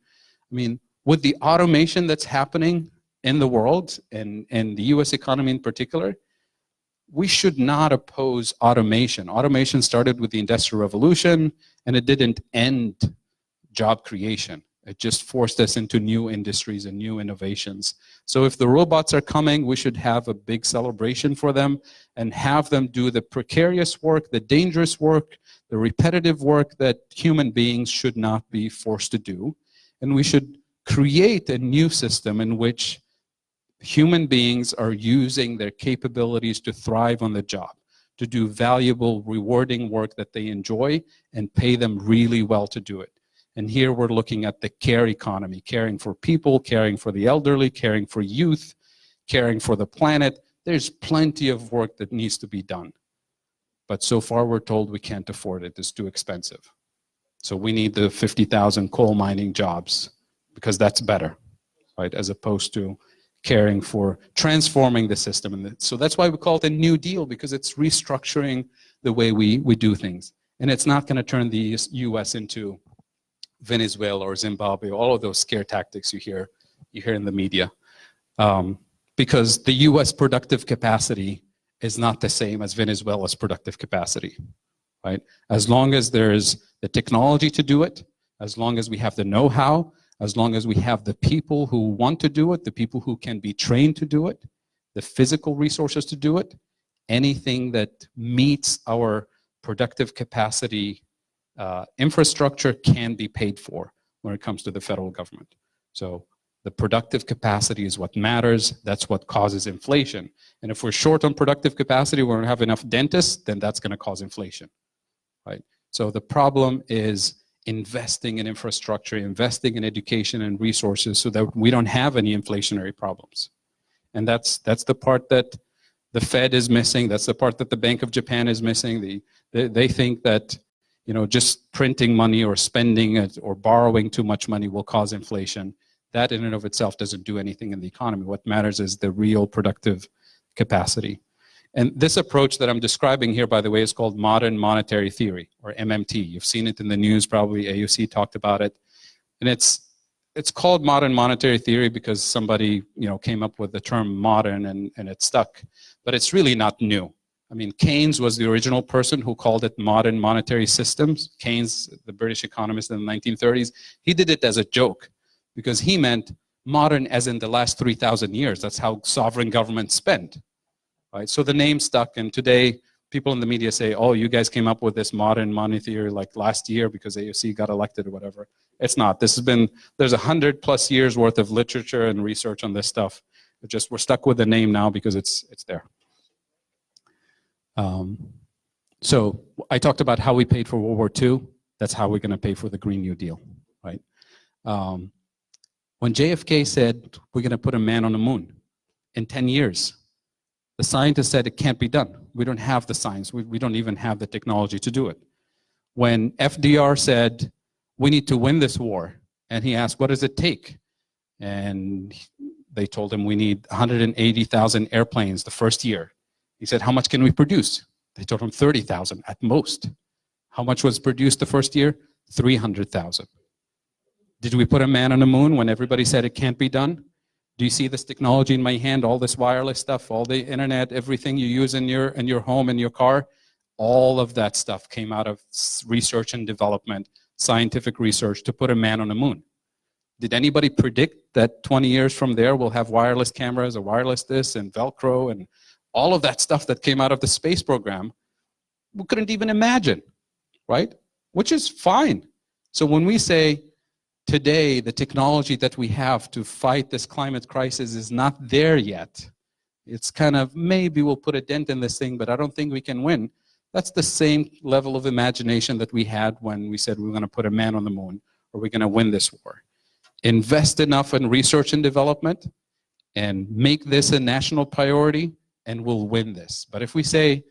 I mean, with the automation that's happening in the world and the US economy in particular, we should not oppose automation. Automation started with the Industrial Revolution, and it didn't end job creation. It just forced us into new industries and new innovations. So if the robots are coming, we should have a big celebration for them and have them do the precarious work, the dangerous work, the repetitive work that human beings should not be forced to do. And we should create a new system in which human beings are using their capabilities to thrive on the job, to do valuable, rewarding work that they enjoy and pay them really well to do it. And here we're looking at the care economy, caring for people, caring for the elderly, caring for youth, caring for the planet. There's plenty of work that needs to be done. But so far we're told we can't afford it, it's too expensive. So we need the 50,000 coal mining jobs because that's better, right? As opposed to caring for transforming the system. And so that's why we call it a New Deal, because it's restructuring the way we do things. And it's not gonna turn the US into Venezuela or Zimbabwe, all of those scare tactics you hear in the media. Because the US productive capacity is not the same as Venezuela's productive capacity, right? As long as there's the technology to do it, as long as we have the know-how, as long as we have the people who want to do it, the people who can be trained to do it, the physical resources to do it, anything that meets our productive capacity infrastructure can be paid for when it comes to the federal government. So the productive capacity is what matters. That's what causes inflation. And if we're short on productive capacity, we don't have enough dentists, then that's going to cause inflation. right? So the problem is investing in infrastructure, investing in education and resources so that we don't have any inflationary problems. And that's the part that the Fed is missing. That's the part that the Bank of Japan is missing. They think that, you know, just printing money or spending it or borrowing too much money will cause inflation. That in and of itself doesn't do anything in the economy. What matters is the real productive capacity. And this approach that I'm describing here, by the way, is called modern monetary theory, or MMT. You've seen it in the news, probably AUC talked about it. And it's called modern monetary theory because somebody, you know, came up with the term modern and it stuck. But it's really not new. I mean, Keynes was the original person who called it modern monetary systems. Keynes, the British economist in the 1930s, he did it as a joke because he meant modern as in the last 3,000 years. That's how sovereign governments spent. Right? So the name stuck, and today people in the media say, oh, you guys came up with this modern money theory like last year because AOC got elected or whatever. It's not. This has been, there's 100+ years worth of literature and research on this stuff. We're stuck with the name now because it's there. So I talked about how we paid for World War II. That's how we're going to pay for the Green New Deal, right? When JFK said we're going to put a man on the moon in 10 years, the scientists said it can't be done. We don't have the science. We don't even have the technology to do it. When FDR said we need to win this war, and he asked, what does it take? And they told him we need 180,000 airplanes the first year. He said, how much can we produce? They told him 30,000 at most. How much was produced the first year? 300,000. Did we put a man on the moon when everybody said it can't be done? Do you see this technology in my hand, all this wireless stuff, all the internet, everything you use in your home, in your car? All of that stuff came out of research and development, scientific research to put a man on the moon. Did anybody predict that 20 years from there we'll have wireless cameras or wireless this and Velcro and all of that stuff that came out of the space program? We couldn't even imagine, right? Which is fine. So when we say today the technology that we have to fight this climate crisis is not there yet, it's kind of maybe we'll put a dent in this thing, but I don't think we can win. That's the same level of imagination that we had when we said we we're going to put a man on the moon or we're going to win this war. Invest enough in research and development and make this a national priority and we'll win this. But if we say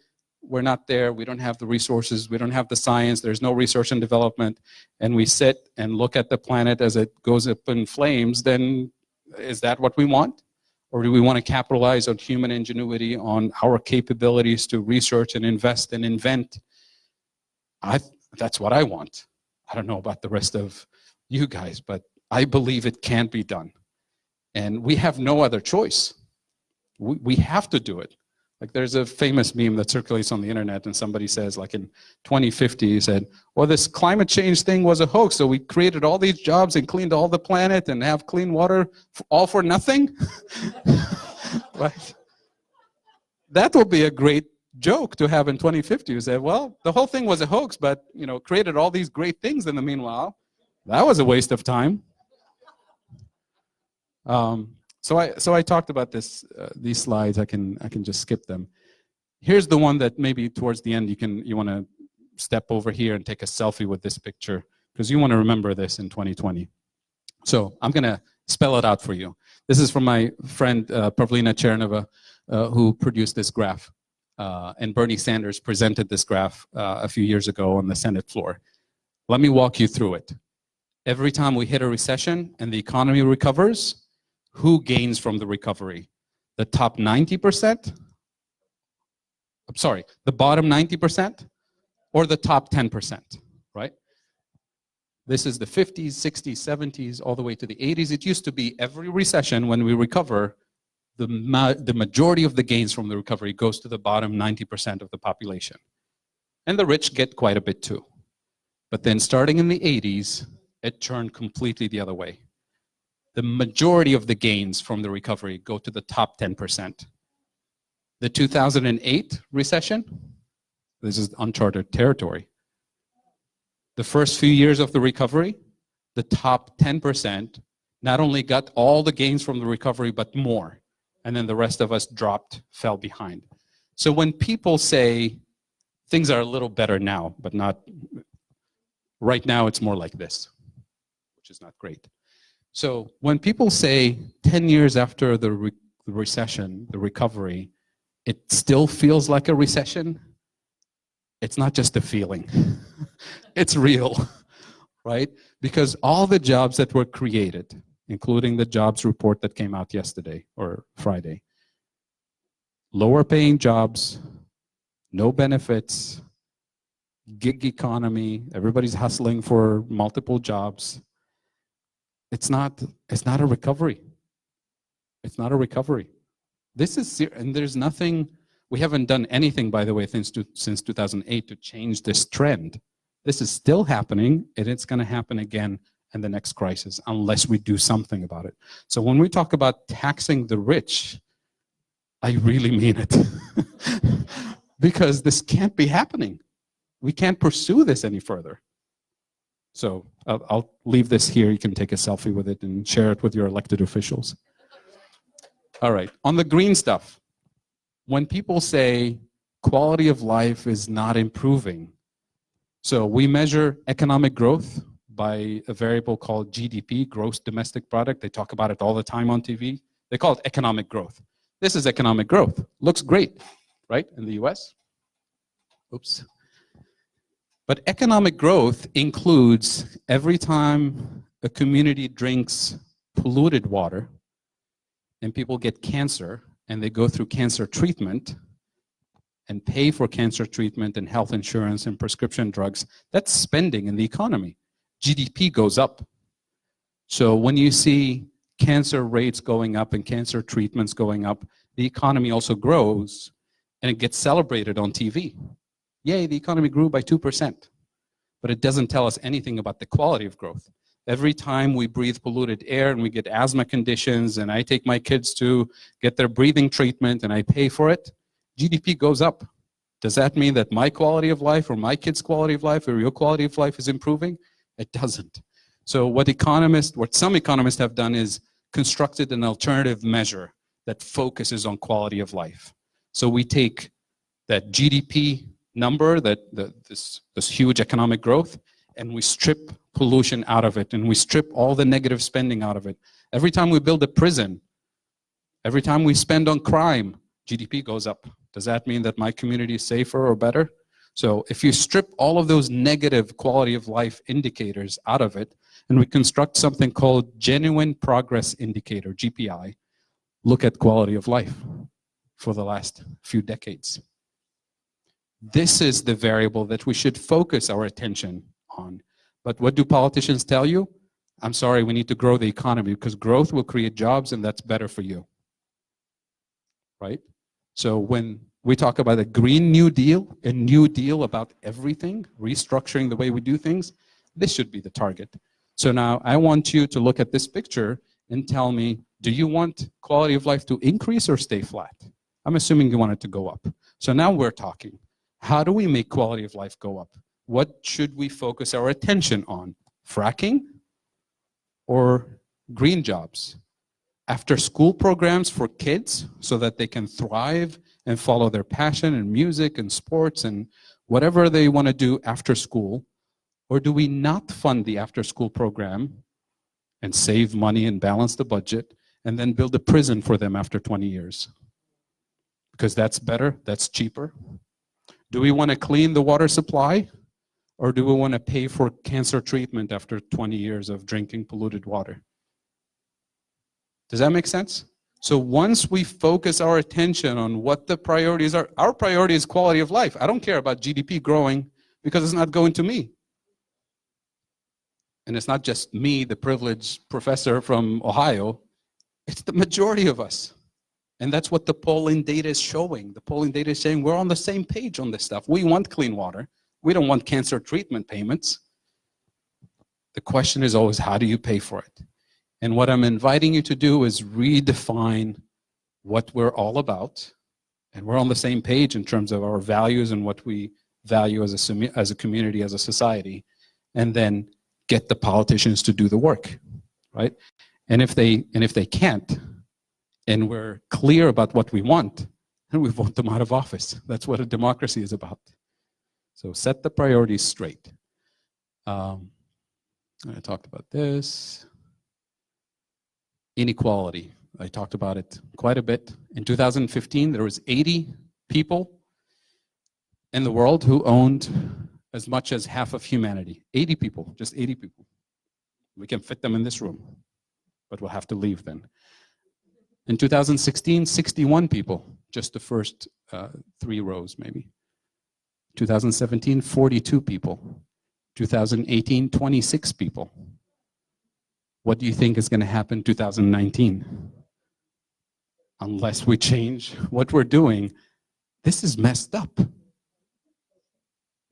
we're not there, we don't have the resources, we don't have the science, there's no research and development, and we sit and look at the planet as it goes up in flames, then is that what we want? Or do we want to capitalize on human ingenuity, on our capabilities to research and invest and invent? That's what I want. I don't know about the rest of you guys, but I believe it can be done. And we have no other choice. We have to do it. Like there's a famous meme that circulates on the internet and somebody says like in 2050, he said, well, this climate change thing was a hoax. So we created all these jobs and cleaned all the planet and have clean water all for nothing. Right? That will be a great joke to have in 2050. You say, well, the whole thing was a hoax, but you know, created all these great things in the meanwhile. That was a waste of time. So I talked about this, these slides. I can just skip them. Here's the one that maybe towards the end you want to step over here and take a selfie with this picture because you want to remember this in 2020. So I'm going to spell it out for you. This is from my friend Pavlina Chernova, who produced this graph. And Bernie Sanders presented this graph a few years ago on the Senate floor. Let me walk you through it. Every time we hit a recession and the economy recovers, who gains from the recovery? The top 90%? I'm sorry, the bottom 90% or the top 10%, right? This is the 50s, 60s, 70s, all the way to the 80s. It used to be every recession when we recover, the majority of the gains from the recovery goes to the bottom 90% of the population. And the rich get quite a bit too. But then starting in the 80s, it turned completely the other way. The majority of the gains from the recovery go to the top 10%. The 2008 recession, this is uncharted territory. The first few years of the recovery, the top 10% not only got all the gains from the recovery, but more. And then the rest of us fell behind. So when people say Things are a little better now, but not, right now it's more like this, which is not great. So when people say 10 years after the recession, the recovery, it still feels like a recession, it's not just a feeling, it's real, right? Because all the jobs that were created, including the jobs report that came out yesterday or Friday, lower paying jobs, no benefits, gig economy, everybody's hustling for multiple jobs. It's not a recovery. It's not a recovery. This is, and there's nothing, we haven't done anything, by the way, since 2008 to change this trend. This is still happening, and it's going to happen again in the next crisis unless we do something about it. So when we talk about taxing the rich, I really mean it. Because this can't be happening. We can't pursue this any further. So I'll leave this here. You can take a selfie with it and share it with your elected officials. All right, on the green stuff, when people say quality of life is not improving, so we measure economic growth by a variable called GDP, gross domestic product. They talk about it all the time on TV. They call it economic growth. This is economic growth. Looks great, right, in the US? Oops. But economic growth includes every time a community drinks polluted water and people get cancer and they go through cancer treatment and pay for cancer treatment and health insurance and prescription drugs, that's spending in the economy. GDP goes up. So when you see cancer rates going up and cancer treatments going up, the economy also grows and it gets celebrated on TV. Yay, the economy grew by 2%. But it doesn't tell us anything about the quality of growth. Every time we breathe polluted air and we get asthma conditions and I take my kids to get their breathing treatment and I pay for it, GDP goes up. Does that mean that my quality of life or my kids' quality of life or your quality of life is improving? It doesn't. So what some economists have done is constructed an alternative measure that focuses on quality of life. So we take that GDP number, this huge economic growth, and we strip pollution out of it, and we strip all the negative spending out of it. Every time we build a prison, every time we spend on crime, GDP goes up. Does that mean that my community is safer or better? So if you strip all of those negative quality of life indicators out of it, and we construct something called genuine progress indicator, GPI, look at quality of life for the last few decades. This is the variable that we should focus our attention on. But what do politicians tell you? I'm sorry, we need to grow the economy because growth will create jobs and that's better for you. Right? So when we talk about a Green New Deal, a new deal about everything, restructuring the way we do things, this should be the target. So now I want you to look at this picture and tell me, do you want quality of life to increase or stay flat? I'm assuming you want it to go up. So now we're talking. How do we make quality of life go up? What should we focus our attention on? Fracking or green jobs? After school programs for kids so that they can thrive and follow their passion in music and sports and whatever they want to do after school? Or do we not fund the after school program and save money and balance the budget and then build a prison for them after 20 years? Because that's better, that's cheaper. Do we want to clean the water supply? Or do we want to pay for cancer treatment after 20 years of drinking polluted water? Does that make sense? So once we focus our attention on what the priorities are, our priority is quality of life. I don't care about GDP growing because it's not going to me. And it's not just me, the privileged professor from Ohio. It's the majority of us. And that's what the polling data is showing. The polling data is saying we're on the same page on this stuff. We want clean water. We don't want cancer treatment payments. The question is always, how do you pay for it? And what I'm inviting you to do is redefine what we're all about. And we're on the same page in terms of our values and what we value as a community, as a society. And then get the politicians to do the work, right? And if they can't, and we're clear about what we want, and we vote them out of office. That's what a democracy is about. So set the priorities straight. I talked about this. Inequality. I talked about it quite a bit. In 2015, there was 80 people in the world who owned as much as half of humanity. 80 people, just 80 people. We can fit them in this room, but we'll have to leave then. In 2016, 61 people, just the first 3 rows maybe. 2017, 42 people. 2018, 26 people. What do you think is going to happen in 2019? Unless we change what we're doing, this is messed up.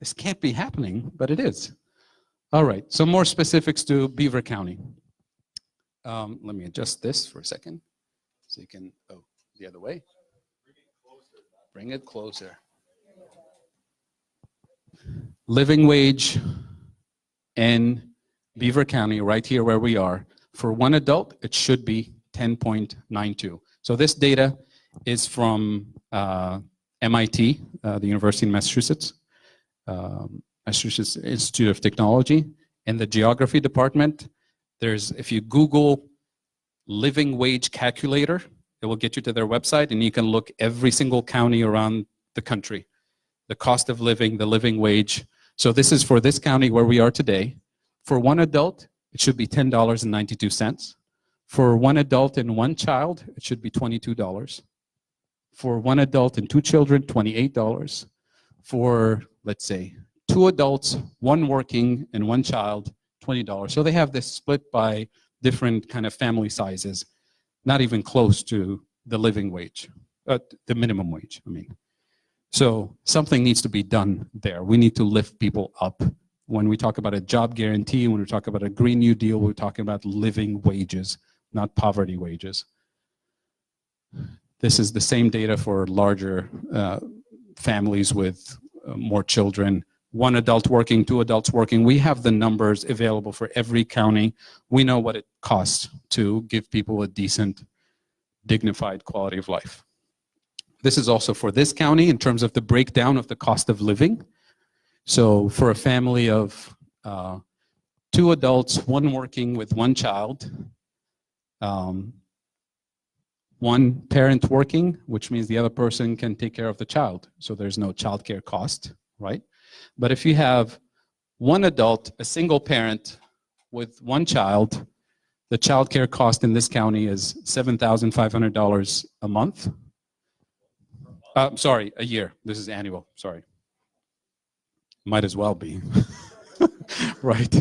This can't be happening, but it is. All right, some more specifics to Beaver County. Let me adjust this for a second so you can, oh, the other way. Bring it closer. Living wage in Beaver County, right here where we are, for one adult, it should be 10.92. So this data is from MIT, the University of Massachusetts, Massachusetts Institute of Technology. In the geography department, there's, if you Google living wage calculator, it will get you to their website and you can look every single county around the country. The cost of living, the living wage. So this is for this county where we are today. For one adult, it should be $10.92. For one adult and one child, it should be $22. For one adult and 2 children, $28. For, let's say, 2 adults, 1 working and 1 child, $20. So they have this split by different kind of family sizes, not even close to the living wage, the minimum wage, I mean. So something needs to be done there. We need to lift people up. When we talk about a job guarantee, when we talk about a Green New Deal, we're talking about living wages, not poverty wages. This is the same data for larger families with more children. 1 adult working, 2 adults working. We have the numbers available for every county. We know what it costs to give people a decent, dignified quality of life. This is also for this county in terms of the breakdown of the cost of living. So for a family of 2 adults, 1 working with 1 child, 1 parent working, which means the other person can take care of the child. So there's no childcare cost, right? But if you have 1 adult, a single parent with 1 child, the childcare cost in this county is $7,500 a month. Sorry, a year. This is annual, sorry. Might as well be, right?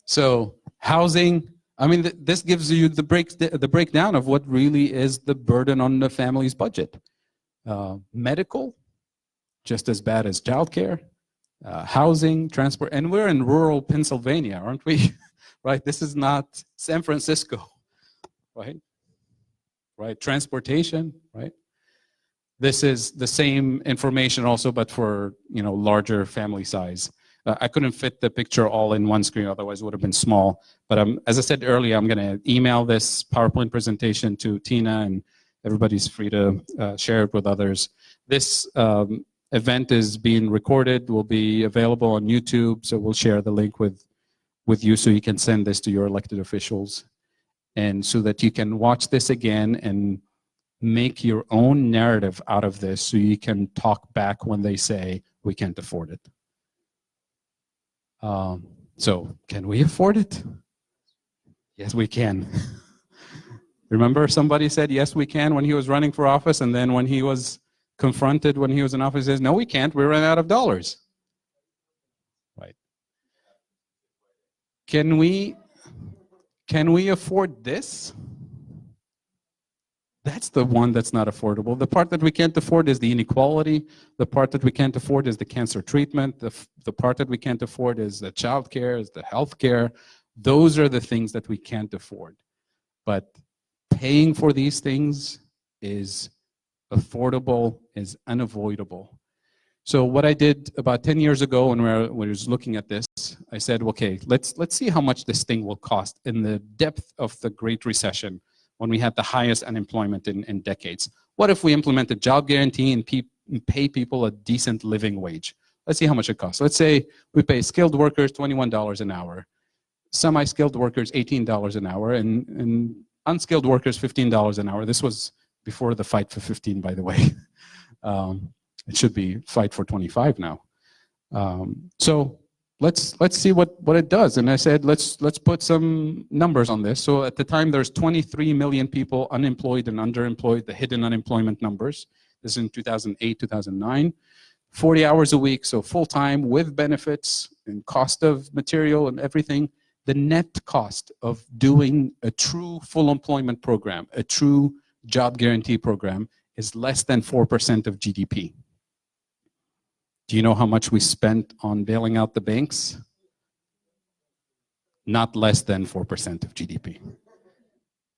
So housing, I mean, this gives you the breakdown of what really is the burden on the family's budget. Medical, just as bad as childcare. Housing, transport, and we're in rural Pennsylvania, aren't we? Right, this is not San Francisco, right? Right, transportation, right? This is the same information also, but for, you know, larger family size. I couldn't fit the picture all in one screen, otherwise it would have been small. But as I said earlier, I'm going to email this PowerPoint presentation to Tina, and everybody's free to share it with others. This event is being recorded, will be available on YouTube, so we'll share the link with you so you can send this to your elected officials, and so that you can watch this again and make your own narrative out of this so you can talk back when they say we can't afford it. So can we afford it? Yes, we can. Remember somebody said yes, we can when he was running for office, and then when he was confronted when he was in office, he says, no, we can't, we ran out of dollars. Right. Can we afford this? That's the one that's not affordable. The part that we can't afford is the inequality. The part that we can't afford is the cancer treatment. The part that we can't afford is the child care, is the health care. Those are the things that we can't afford. But paying for these things is affordable, is unavoidable. So what I did about 10 years ago when we was looking at this, I said, okay, let's see how much this thing will cost in the depth of the Great Recession, when we had the highest unemployment in decades. What if we implement a job guarantee and pay people a decent living wage? Let's see how much it costs. Let's say we pay skilled workers $21 an hour, semi-skilled workers $18 an hour, and unskilled workers $15 an hour. This was before the fight for 15, by the way. It should be fight for 25 now. So let's see what it does. And I said, let's put some numbers on this. So at the time, there's 23 million people unemployed and underemployed, the hidden unemployment numbers. This is in 2008, 2009. 40 hours a week, so full-time with benefits and cost of material and everything. The net cost of doing a true full employment program, a true job guarantee program, is less than 4% of GDP. Do you know how much we spent on bailing out the banks? Not less than 4% of GDP.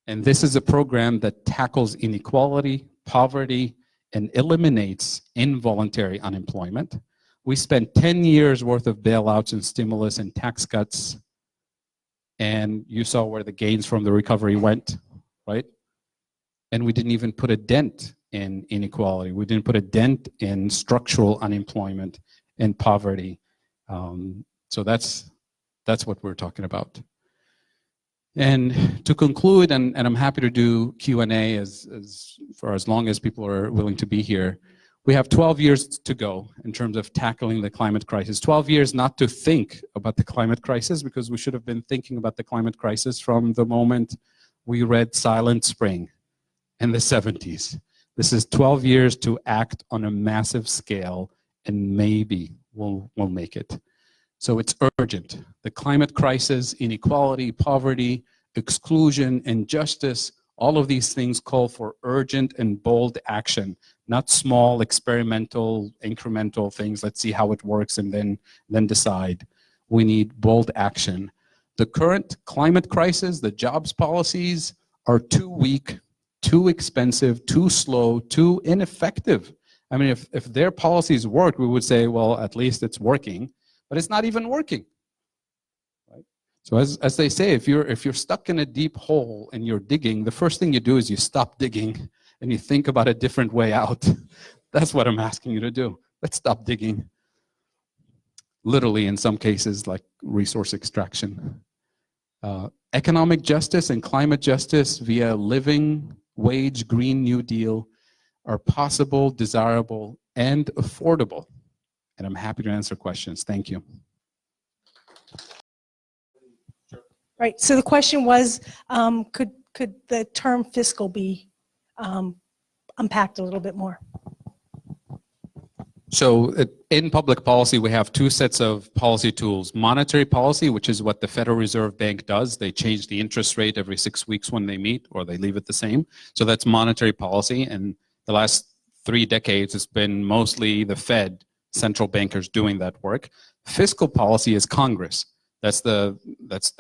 And this is a program that tackles inequality, poverty, and eliminates involuntary unemployment. We spent 10 years worth of bailouts and stimulus and tax cuts, and you saw where the gains from the recovery went, right? And we didn't even put a dent in inequality. We didn't put a dent in structural unemployment and poverty. So that's what we're talking about. And to conclude, and I'm happy to do Q&A for as long as people are willing to be here, we have 12 years to go in terms of tackling the climate crisis. 12 years not to think about the climate crisis, because we should have been thinking about the climate crisis from the moment we read Silent Spring in the 70s. This is 12 years to act on a massive scale, and maybe we'll make it. So it's urgent. The climate crisis, inequality, poverty, exclusion, injustice, all of these things call for urgent and bold action, not small, experimental, incremental things. Let's see how it works and then decide. We need bold action. The current climate crisis, the jobs policies are too weak, too expensive, too slow, too ineffective. I mean, if their policies worked, we would say, well, at least it's working. But it's not even working, right? So as they say, if you're stuck in a deep hole and you're digging, the first thing you do is you stop digging and you think about a different way out. That's what I'm asking you to do. Let's stop digging. Literally, in some cases, like resource extraction. Economic justice and climate justice via living wage Green New Deal are possible, desirable, and affordable. And I'm happy to answer questions. Thank you. Right, so the question was, could the term fiscal be unpacked a little bit more? So in public policy, we have two sets of policy tools. Monetary policy, which is what the Federal Reserve Bank does. They change the interest rate every 6 weeks when they meet, or they leave it the same. So that's monetary policy. And the last 3 decades, it's been mostly the Fed, central bankers doing that work. Fiscal policy is Congress. That's the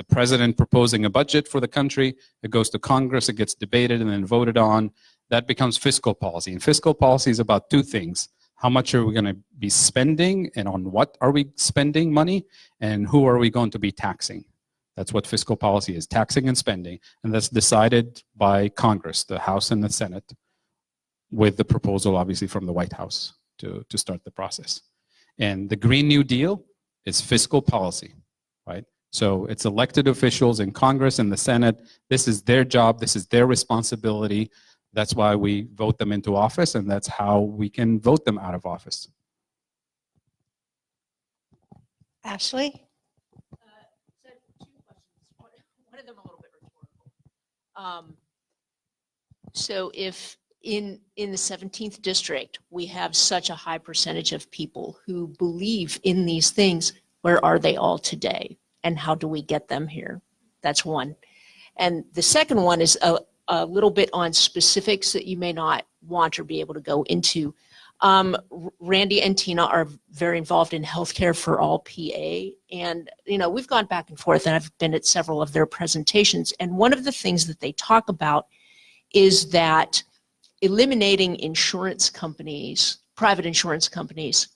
president proposing a budget for the country. It goes to Congress, it gets debated and then voted on. That becomes fiscal policy. And fiscal policy is about 2 things. How much are we going to be spending, and on what are we spending money, and who are we going to be taxing? That's what fiscal policy is, taxing and spending. And that's decided by Congress, the House and the Senate, with the proposal obviously from the White House to start the process. And the Green New Deal is fiscal policy, right? So it's elected officials in Congress and the Senate. This is their job, this is their responsibility. That's why we vote them into office, and that's how we can vote them out of office. Ashley? So 2 questions. One of them a little bit rhetorical. So if in the 17th district, we have such a high percentage of people who believe in these things, where are they all today? And how do we get them here? That's one. And the second one is a little bit on specifics that you may not want or be able to go into. Randy and Tina are very involved in Healthcare for All PA. And, you know, we've gone back and forth, and I've been at several of their presentations. And one of the things that they talk about is that eliminating insurance companies, private insurance companies,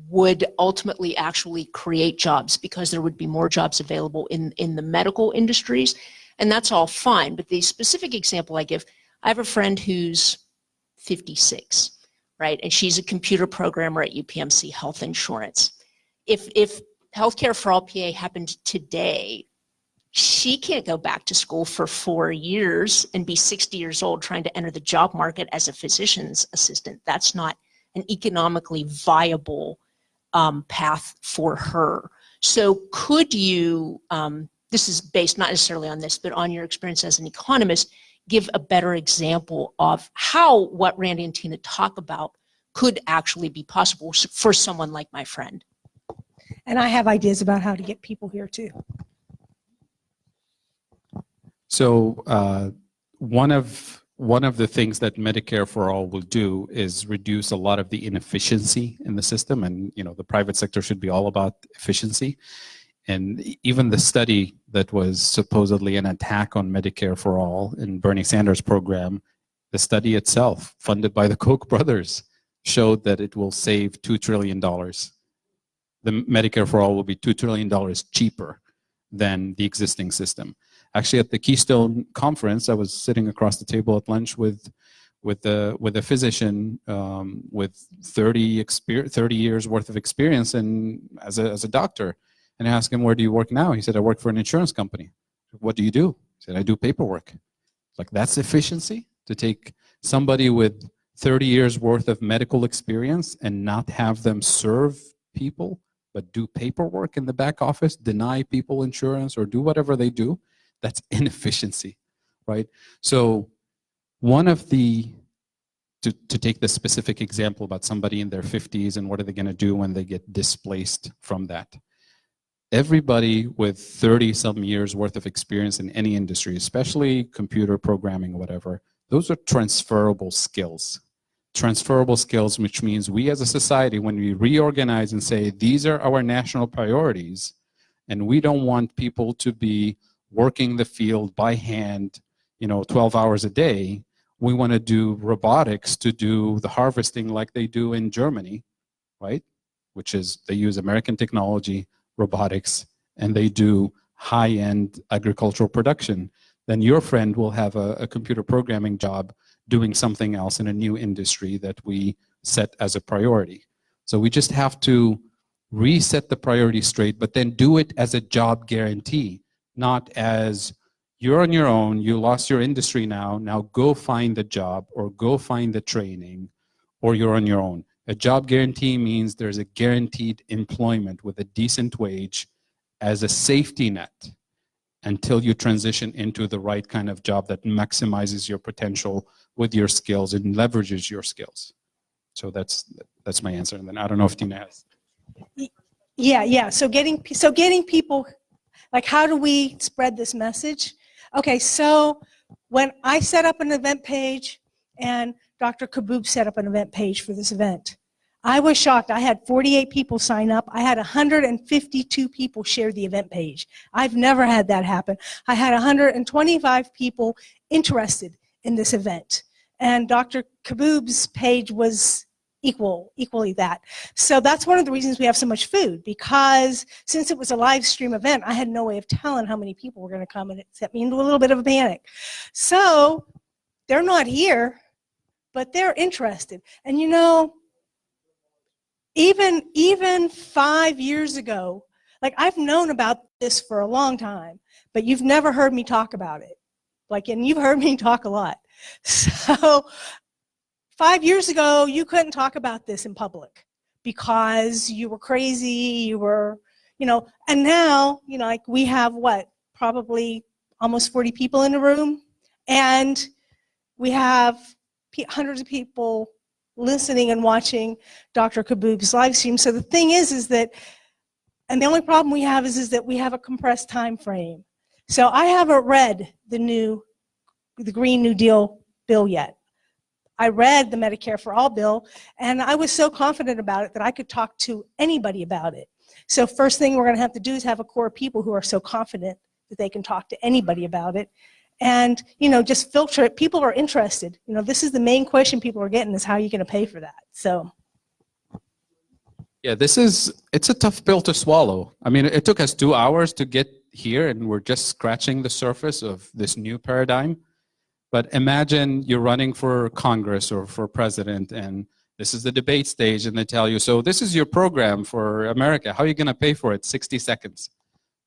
would ultimately actually create jobs, because there would be more jobs available in the medical industries. And that's all fine. But the specific example I give, I have a friend who's 56. right? And she's a computer programmer at UPMC Health Insurance. If Healthcare for All PA happened today, she can't go back to school for 4 years and be 60 years old trying to enter the job market as a physician's assistant. That's not an economically viable path for her. So could you, this is based not necessarily on this, but on your experience as an economist, give a better example of how what Randy and Tina talk about could actually be possible for someone like my friend? And I have ideas about how to get people here too. So one of the things that Medicare for All will do is reduce a lot of the inefficiency in the system, and the private sector should be all about efficiency. And even the study that was supposedly an attack on Medicare for All in Bernie Sanders' program, the study itself, funded by the Koch brothers, showed that it will save $2 trillion. The Medicare for All will be $2 trillion cheaper than the existing system. Actually, at the Keystone conference, I was sitting across the table at lunch with a physician with 30 years worth of experience as a doctor. And I asked him, where do you work now? He said, I work for an insurance company. What do you do? He said, I do paperwork. Like, that's efficiency? To take somebody with 30 years worth of medical experience and not have them serve people, but do paperwork in the back office, deny people insurance, or do whatever they do? That's inefficiency, right? So one of the, to take the specific example about somebody in their 50s and what are they going to do when they get displaced from that. Everybody with 30-some years worth of experience in any industry, especially computer programming or whatever, those are transferable skills. Transferable skills, which means we as a society, when we reorganize and say, these are our national priorities, and we don't want people to be working the field by hand, 12 hours a day, we want to do robotics to do the harvesting like they do in Germany, right? Which is, they use American technology, robotics, and they do high-end agricultural production. Then your friend will have a computer programming job doing something else in a new industry that we set as a priority. So we just have to reset the priority straight, but then do it as a job guarantee, not as you're on your own, you lost your industry now go find the job or go find the training, or you're on your own. A job guarantee means there's a guaranteed employment with a decent wage as a safety net until you transition into the right kind of job that maximizes your potential with your skills and leverages your skills. So that's my answer. And then I don't know if Tina has. Yeah. So getting people, like, how do we spread this message? Okay, so when I set up an event page and Dr. Kaboub set up an event page for this event, I was shocked. I had 48 people sign up. I had 152 people share the event page. I've never had that happen. I had 125 people interested in this event. And Dr. Kaboub's page was equally that. So that's one of the reasons we have so much food, because since it was a live stream event, I had no way of telling how many people were going to come, and it set me into a little bit of a panic. So they're not here, but they're interested. And even 5 years ago, like, I've known about this for a long time, but you've never heard me talk about it. And you've heard me talk a lot. So 5 years ago, you couldn't talk about this in public because you were crazy, you were, and now, like, we have probably almost 40 people in the room, and we have hundreds of people listening and watching Dr. Kaboub's live stream. So the thing is that, and the only problem we have is that we have a compressed time frame. So I haven't read the Green New Deal bill yet. I read the Medicare for All bill, and I was so confident about it that I could talk to anybody about it. So first thing we're going to have to do is have a core of people who are so confident that they can talk to anybody about it. And, just filter it. People are interested. This is the main question people are getting, is how are you going to pay for that? So. Yeah, it's a tough pill to swallow. I mean, it took us 2 hours to get here, and we're just scratching the surface of this new paradigm. But imagine you're running for Congress or for president, and This is the debate stage, and they tell you, so this is your program for America. How are you going to pay for it? 60 seconds.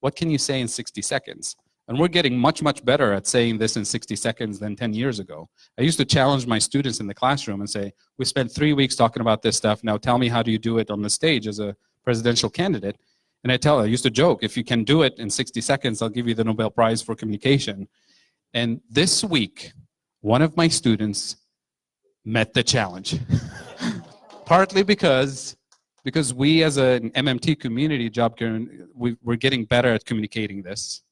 What can you say in 60 seconds? And we're getting much, much better at saying this in 60 seconds than 10 years ago. I used to challenge my students in the classroom and say, we spent 3 weeks talking about this stuff. Now tell me, how do you do it on the stage as a presidential candidate? And I used to joke, if you can do it in 60 seconds, I'll give you the Nobel Prize for communication. And this week, one of my students met the challenge. Partly because we as an MMT community, we're getting better at communicating this.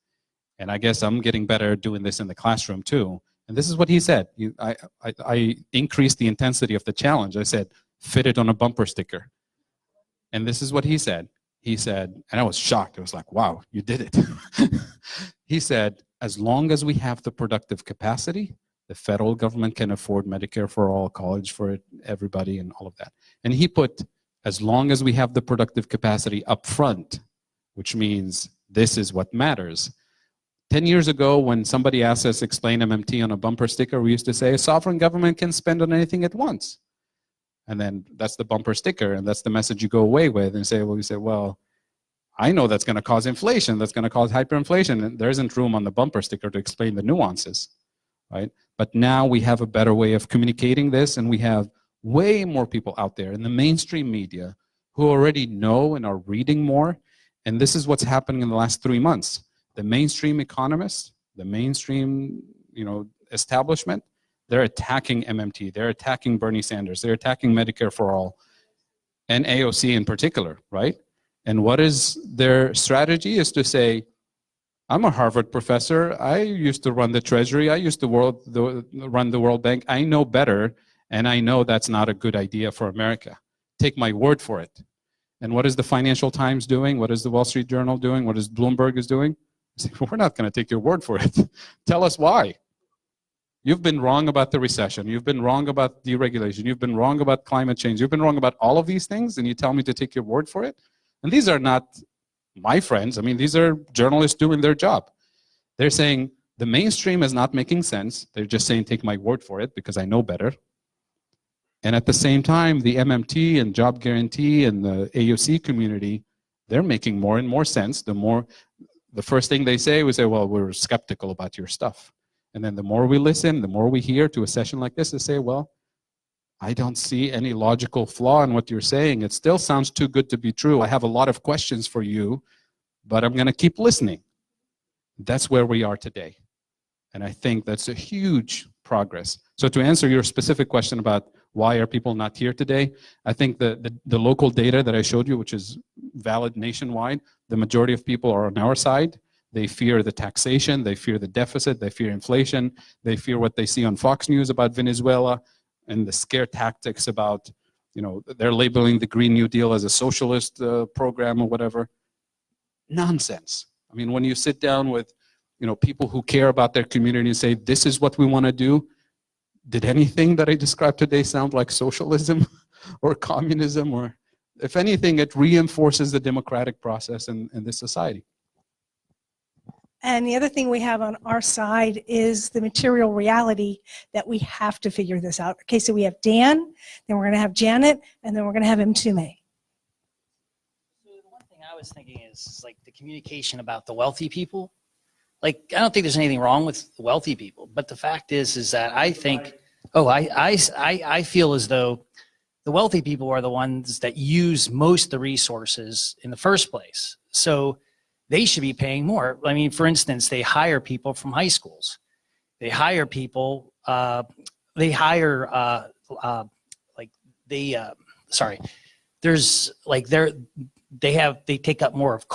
And I guess I'm getting better at doing this in the classroom too. And this is what he said. I increased the intensity of the challenge. I said, fit it on a bumper sticker. And this is what he said. He said, and I was shocked. I was like, wow, you did it. He said, as long as we have the productive capacity, the federal government can afford Medicare for all, college for everybody, and all of that. And he put, as long as we have the productive capacity up front, which means this is what matters. 10 years ago, when somebody asked us to explain MMT on a bumper sticker, we used to say, a sovereign government can spend on anything it wants. And then that's the bumper sticker, and that's the message you go away with, and say, well, I know that's going to cause inflation, that's going to cause hyperinflation, and there isn't room on the bumper sticker to explain the nuances, right? But now we have a better way of communicating this, and we have way more people out there in the mainstream media who already know and are reading more, and this is what's happening in the last 3 months. The mainstream economists, the mainstream, establishment, they're attacking MMT, they're attacking Bernie Sanders, they're attacking Medicare for all, and AOC in particular, right? And what is their strategy is to say, I'm a Harvard professor, I used to run the Treasury, I used to run the World Bank, I know better, and I know that's not a good idea for America. Take my word for it. And what is the Financial Times doing? What is the Wall Street Journal doing? What is Bloomberg is doing? We're not going to take your word for it. Tell us why. You've been wrong about the recession. You've been wrong about deregulation. You've been wrong about climate change. You've been wrong about all of these things, and you tell me to take your word for it? And these are not my friends. I mean, these are journalists doing their job. They're saying the mainstream is not making sense. They're just saying, take my word for it because I know better. And at the same time, the MMT and job guarantee and the AOC community, they're making more and more sense. The first thing they say, we say, well, we're skeptical about your stuff. And then the more we listen, the more we hear to a session like this, they say, well, I don't see any logical flaw in what you're saying. It still sounds too good to be true. I have a lot of questions for you, but I'm going to keep listening. That's where we are today. And I think that's a huge progress. So to answer your specific question about why are people not here today, I think the local data that I showed you, which is valid nationwide, the majority of people are on our side. They fear the taxation, they fear the deficit, they fear inflation, they fear what they see on Fox News about Venezuela, and the scare tactics about, they're labeling the Green New Deal as a socialist program or whatever. Nonsense. I mean, when you sit down with, people who care about their community and say, this is what we want to do, did anything that I described today sound like socialism or communism? Or if anything, it reinforces the democratic process in this society. And the other thing we have on our side is the material reality that we have to figure this out. Okay, so we have Dan, then we're going to have Janet, and then we're going to have Mtume. So the one thing I was thinking is like the communication about the wealthy people. Like, I don't think there's anything wrong with the wealthy people, but the fact is that I think, I feel as though the wealthy people are the ones that use most of the resources in the first place. So they should be paying more. I mean, for instance, they hire people from high schools. They hire people, there's like they take up more of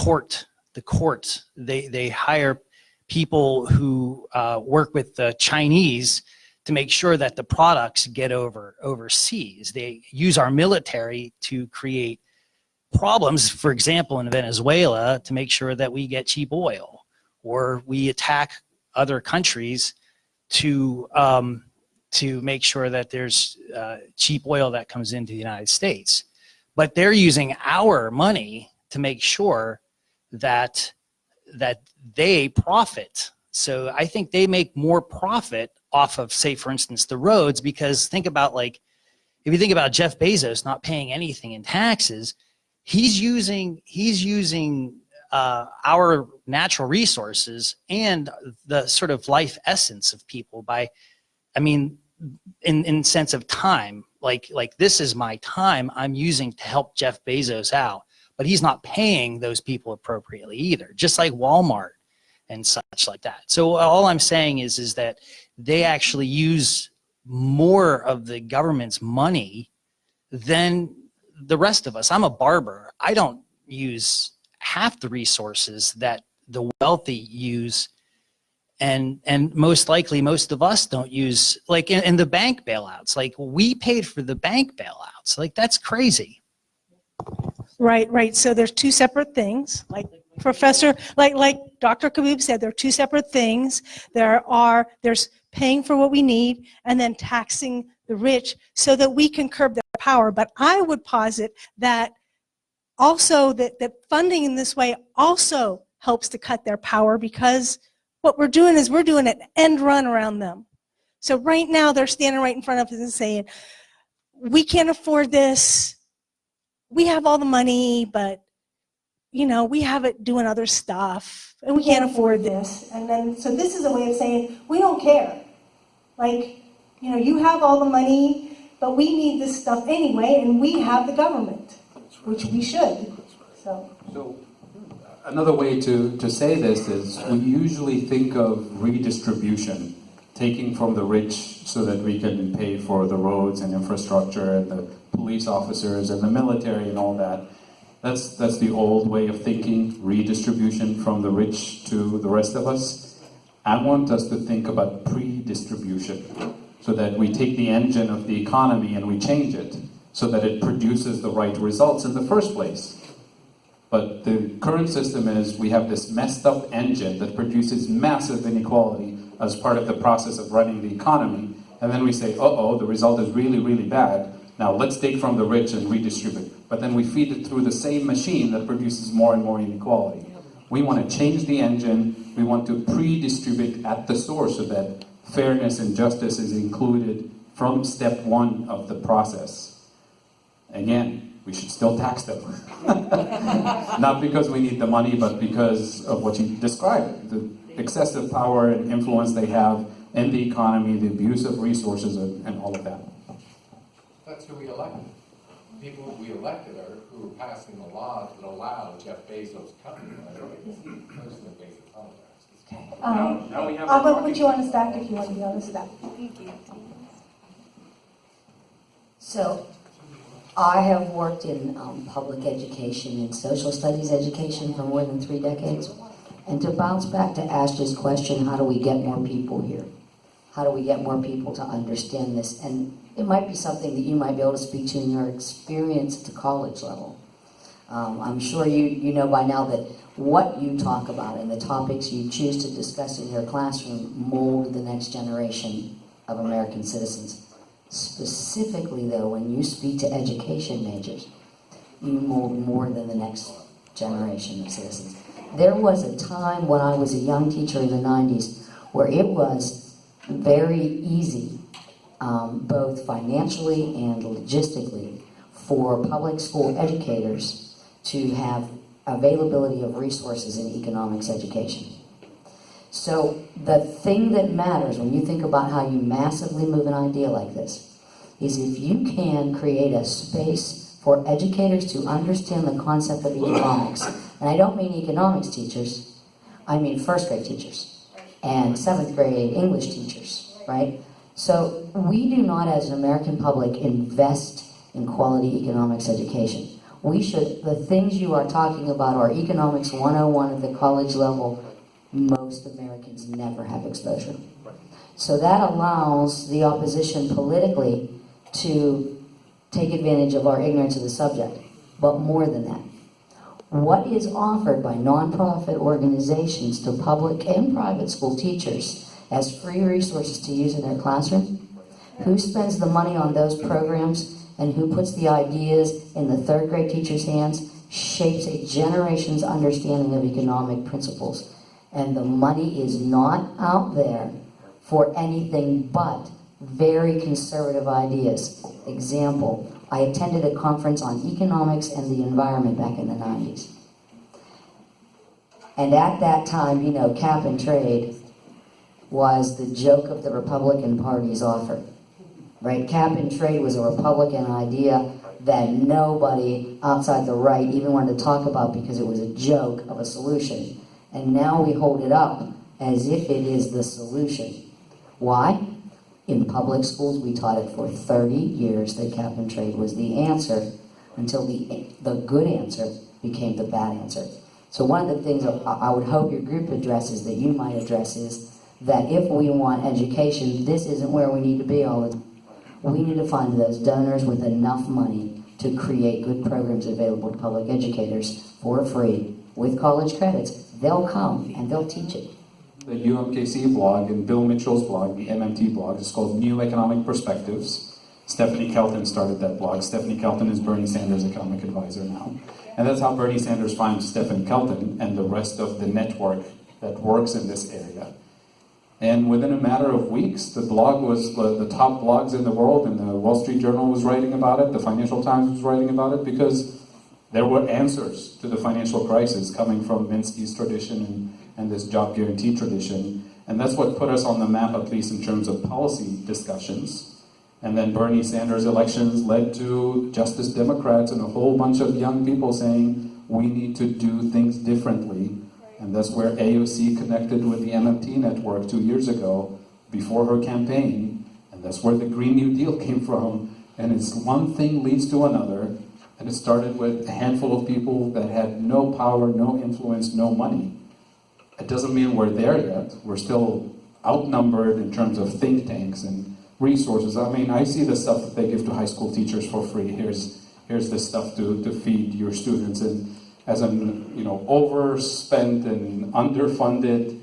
the courts. They hire people who work with the Chinese to make sure that the products get overseas. They use our military to create problems, for example, in Venezuela, to make sure that we get cheap oil, or we attack other countries to make sure that there's cheap oil that comes into the United States. But they're using our money to make sure that they profit. So I think they make more profit off of, say, for instance, the roads, because think about, like, if you think about Jeff Bezos not paying anything in taxes, he's using our natural resources and the sort of life essence of people by, I mean, in sense of time, like this is my time I'm using to help Jeff Bezos out, but he's not paying those people appropriately either, just like Walmart and such like that. So all I'm saying is that they actually use more of the government's money than the rest of us. I'm a barber. I don't use half the resources that the wealthy use, and most likely most of us don't use, like in the bank bailouts. Like we paid for the bank bailouts. Like that's crazy. Right. So there's two separate things. Like Professor, like Dr. Kaboub said, there are two separate things. There's paying for what we need and then taxing the rich so that we can curb their power. But I would posit that also that funding in this way also helps to cut their power, because what we're doing is we're doing an end run around them. So right now they're standing right in front of us and saying, we can't afford this. We have all the money, but you know, we have it doing other stuff and we can't afford this. And then, so this is a way of saying, we don't care. Like, you know, you have all the money, but we need this stuff anyway, and we have the government, which we should. So another way to say this is we usually think of redistribution, taking from the rich so that we can pay for the roads and infrastructure and the police officers and the military and all that. That's the old way of thinking, redistribution from the rich to the rest of us. I want us to think about pre-distribution, so that we take the engine of the economy and we change it so that it produces the right results in the first place. But the current system is we have this messed up engine that produces massive inequality as part of the process of running the economy, and then we say, uh-oh, the result is really, really bad. Now let's take from the rich and redistribute. But then we feed it through the same machine that produces more and more inequality. We want to change the engine. We want to pre-distribute at the source so that fairness and justice is included from step one of the process. Again, we should still tax them. Not because we need the money, but because of what you described, the excessive power and influence they have in the economy, the abuse of resources, and all of that. That's who we elected. People we elected are who are passing the laws that allow Jeff Bezos' company. I don't even personally apologize. Now we have I'm going to put you on a stack if you want to be on a stack. So, I have worked in public education and social studies education for more than 3 decades. And to bounce back to Ash's question, how do we get more people here? How do we get more people to understand this? And it might be something that you might be able to speak to in your experience at the college level. I'm sure you know by now that what you talk about and the topics you choose to discuss in your classroom mold the next generation of American citizens. Specifically, though, when you speak to education majors, you mold more than the next generation of citizens. There was a time when I was a young teacher in the 90s where it was very easy, both financially and logistically, for public school educators to have availability of resources in economics education. So the thing that matters when you think about how you massively move an idea like this is if you can create a space for educators to understand the concept of economics. And I don't mean economics teachers, I mean first grade teachers and 7th grade English teachers, right? So we do not, as an American public, invest in quality economics education. We should, the things you are talking about are economics 101 at the college level. Most Americans never have exposure. So that allows the opposition politically to take advantage of our ignorance of the subject. But more than that, what is offered by nonprofit organizations to public and private school teachers as free resources to use in their classroom? Who spends the money on those programs and who puts the ideas in the 3rd grade teacher's hands shapes a generation's understanding of economic principles. And the money is not out there for anything but very conservative ideas. example, I attended a conference on economics and the environment back in the 90s. And at that time, you know, cap and trade was the joke of the Republican Party's offer, right? Cap and trade was a Republican idea that nobody outside the right even wanted to talk about because it was a joke of a solution. And now we hold it up as if it is the solution. Why? In public schools, we taught it for 30 years that cap and trade was the answer until the good answer became the bad answer. So one of the things I would hope your group addresses, that you might address, is that if we want education, this isn't where we need to be all the time. We need to find those donors with enough money to create good programs available to public educators for free with college credits. They'll come and they'll teach it. The UMKC blog and Bill Mitchell's blog, the MMT blog, is called New Economic Perspectives. Stephanie Kelton started that blog. Stephanie Kelton is Bernie Sanders' economic advisor now. And that's how Bernie Sanders finds Stephanie Kelton and the rest of the network that works in this area. And within a matter of weeks, the blog was the top blogs in the world, and the Wall Street Journal was writing about it, the Financial Times was writing about it, because there were answers to the financial crisis coming from Minsky's tradition and this job guarantee tradition. And that's what put us on the map, at least in terms of policy discussions. And then Bernie Sanders' elections led to Justice Democrats and a whole bunch of young people saying, we need to do things differently. And that's where AOC connected with the MMT network 2 years ago, before her campaign. And that's where the Green New Deal came from. And it's one thing leads to another. And it started with a handful of people that had no power, no influence, no money. It doesn't mean we're there yet. We're still outnumbered in terms of think tanks and resources. I mean, I see the stuff that they give to high school teachers for free. Here's the stuff to feed your students. And as an overspent and underfunded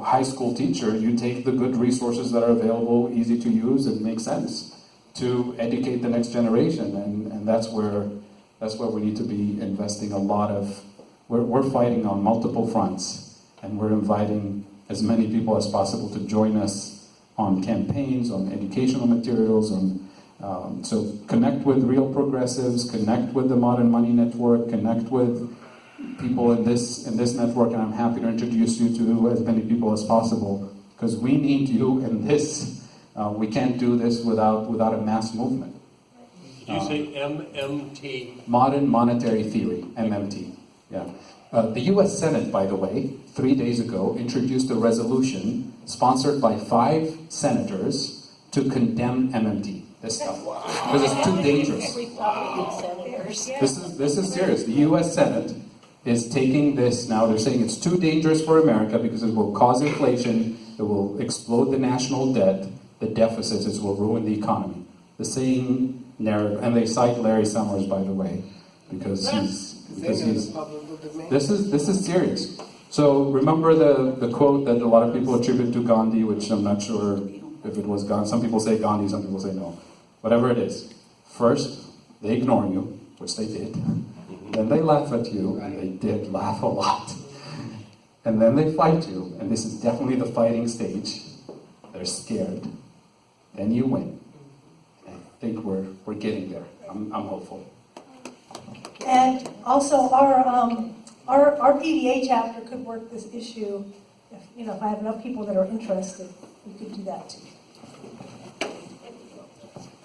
high school teacher, you take the good resources that are available, easy to use, and make sense to educate the next generation. And that's where we need to be investing a lot of. We're fighting on multiple fronts, and we're inviting as many people as possible to join us on campaigns, on educational materials, so connect with real progressives, connect with the Modern Money Network, connect with people in this network, and I'm happy to introduce you to as many people as possible, because we need you in this. We can't do this without a mass movement. Did you say MMT? Modern Monetary Theory, MMT. Yeah. The U.S. Senate, by the way, 3 days ago, introduced a resolution sponsored by 5 senators to condemn MMT, this stuff, because it's too dangerous. This is serious. The U.S. Senate is taking this now. They're saying it's too dangerous for America because it will cause inflation, it will explode the national debt, the deficits, it will ruin the economy. The same narrative, and they cite Larry Summers, by the way, because this is serious. So remember the quote that a lot of people attribute to Gandhi, which I'm not sure if it was Gandhi. Some people say Gandhi, some people say no. Whatever it is. First, they ignore you, which they did. Then they laugh at you, and they did laugh a lot. And then they fight you, and this is definitely the fighting stage. They're scared. Then you win. I think we're getting there. I'm hopeful. And also, our PDA chapter could work this issue. If I have enough people that are interested, we could do that too.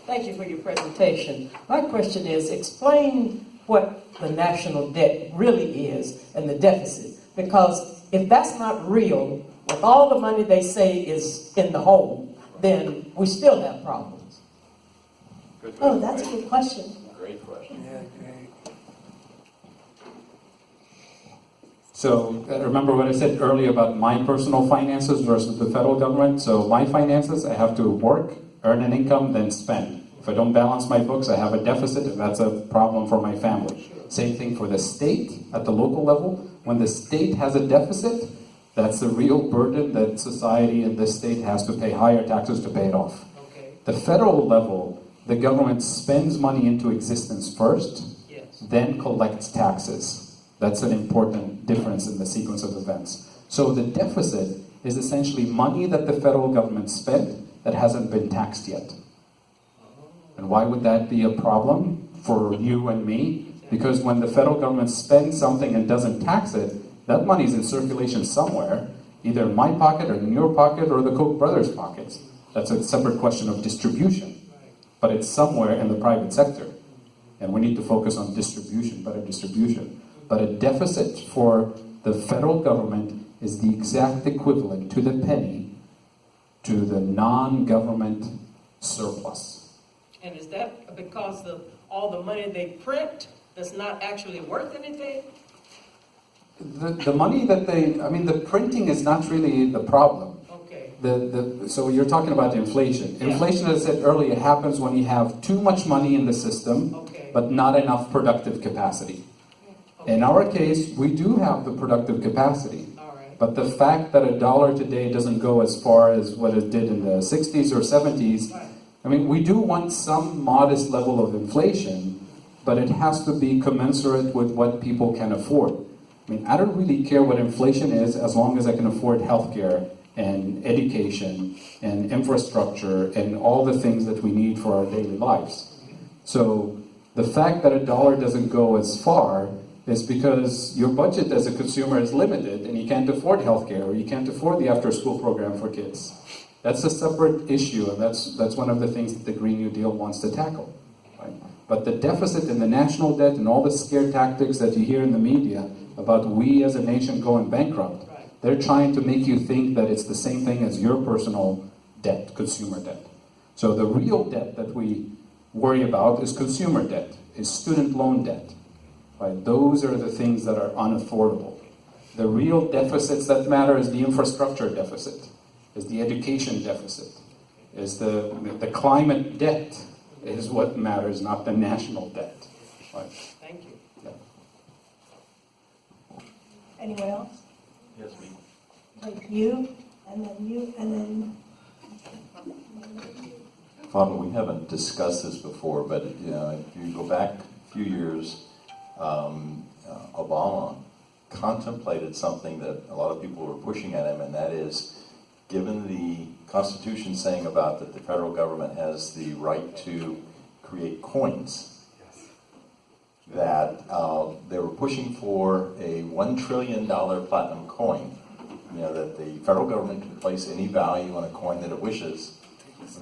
Thank you for your presentation. My question is, explain what the national debt really is and the deficit. Because if that's not real, with all the money they say is in the hole, then we still have problems. Oh, that's a good question. Great question. So remember what I said earlier about my personal finances versus the federal government? So my finances, I have to work, earn an income, then spend. If I don't balance my books, I have a deficit, and that's a problem for my family. Same thing for the state at the local level. When the state has a deficit, that's a real burden that society in this state has to pay higher taxes to pay it off. The federal level, the government spends money into existence first, then collects taxes. That's an important difference in the sequence of events. So the deficit is essentially money that the federal government spent that hasn't been taxed yet. And And why would that be a problem for you and me? Because when the federal government spends something and doesn't tax it, that money is in circulation somewhere, either in my pocket or in your pocket or the Koch brothers' pockets. That's a separate question of distribution. But it's somewhere in the private sector. And we need to focus on distribution, better distribution. But a deficit for the federal government is the exact equivalent to the penny to the non-government surplus. And is that because of all the money they print that's not actually worth anything? The money that the printing is not really the problem. Okay. So you're talking about inflation. Yeah. Inflation, as I said earlier, happens when you have too much money in the system, Okay. but not enough productive capacity. In our case, we do have the productive capacity. All right. But the fact that $1 today doesn't go as far as what it did in the 60s or 70s, Right. I mean, we do want some modest level of inflation, but it has to be commensurate with what people can afford. I mean, I don't really care what inflation is as long as I can afford healthcare and education and infrastructure and all the things that we need for our daily lives. So the fact that $1 doesn't go as far is because your budget as a consumer is limited and you can't afford healthcare or you can't afford the after-school program for kids. That's a separate issue, and that's one of the things that the Green New Deal wants to tackle. Right? But the deficit in the national debt and all the scare tactics that you hear in the media about we as a nation going bankrupt, they're trying to make you think that it's the same thing as your personal debt, consumer debt. So the real debt that we worry about is consumer debt, is student loan debt. Right? Those are the things that are unaffordable. The real deficits that matter is the infrastructure deficit, is the education deficit, is the climate debt is what matters, not the national debt. Right? Thank you. Yeah. Anyone else? Yes, me. Like you, and then you, and then. Fadhel, we haven't discussed this before, but if you go back a few years, Obama contemplated something that a lot of people were pushing at him, and that is, given the Constitution saying about that the federal government has the right to create coins, that they were pushing for a $1 trillion platinum coin, that the federal government can place any value on a coin that it wishes.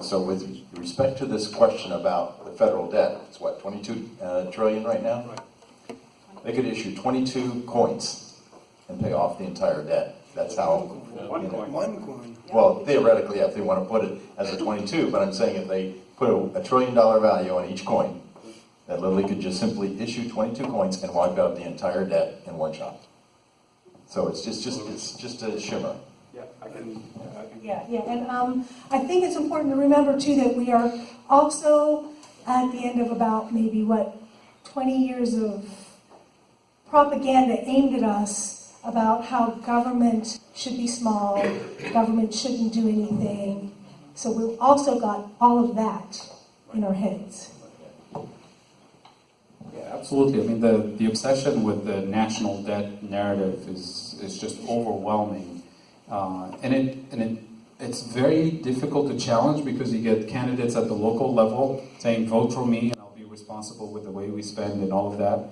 So with respect to this question about the federal debt, it's what, 22 trillion right now? They could issue 22 coins and pay off the entire debt. That's how. One coin. Well, theoretically, if they want to put it as a 22, but I'm saying if they put a $1 trillion value on each coin, that literally could just simply issue 22 coins and wipe out the entire debt in one shot. So it's just a shimmer. Yeah, I can. Yeah, and I think it's important to remember too that we are also at the end of about maybe 20 years of propaganda aimed at us about how government should be small, government shouldn't do anything. So we've also got all of that in our heads. Yeah, absolutely. I mean, the obsession with the national debt narrative is just overwhelming, and it's very difficult to challenge because you get candidates at the local level saying, "Vote for me, and I'll be responsible with the way we spend," and all of that.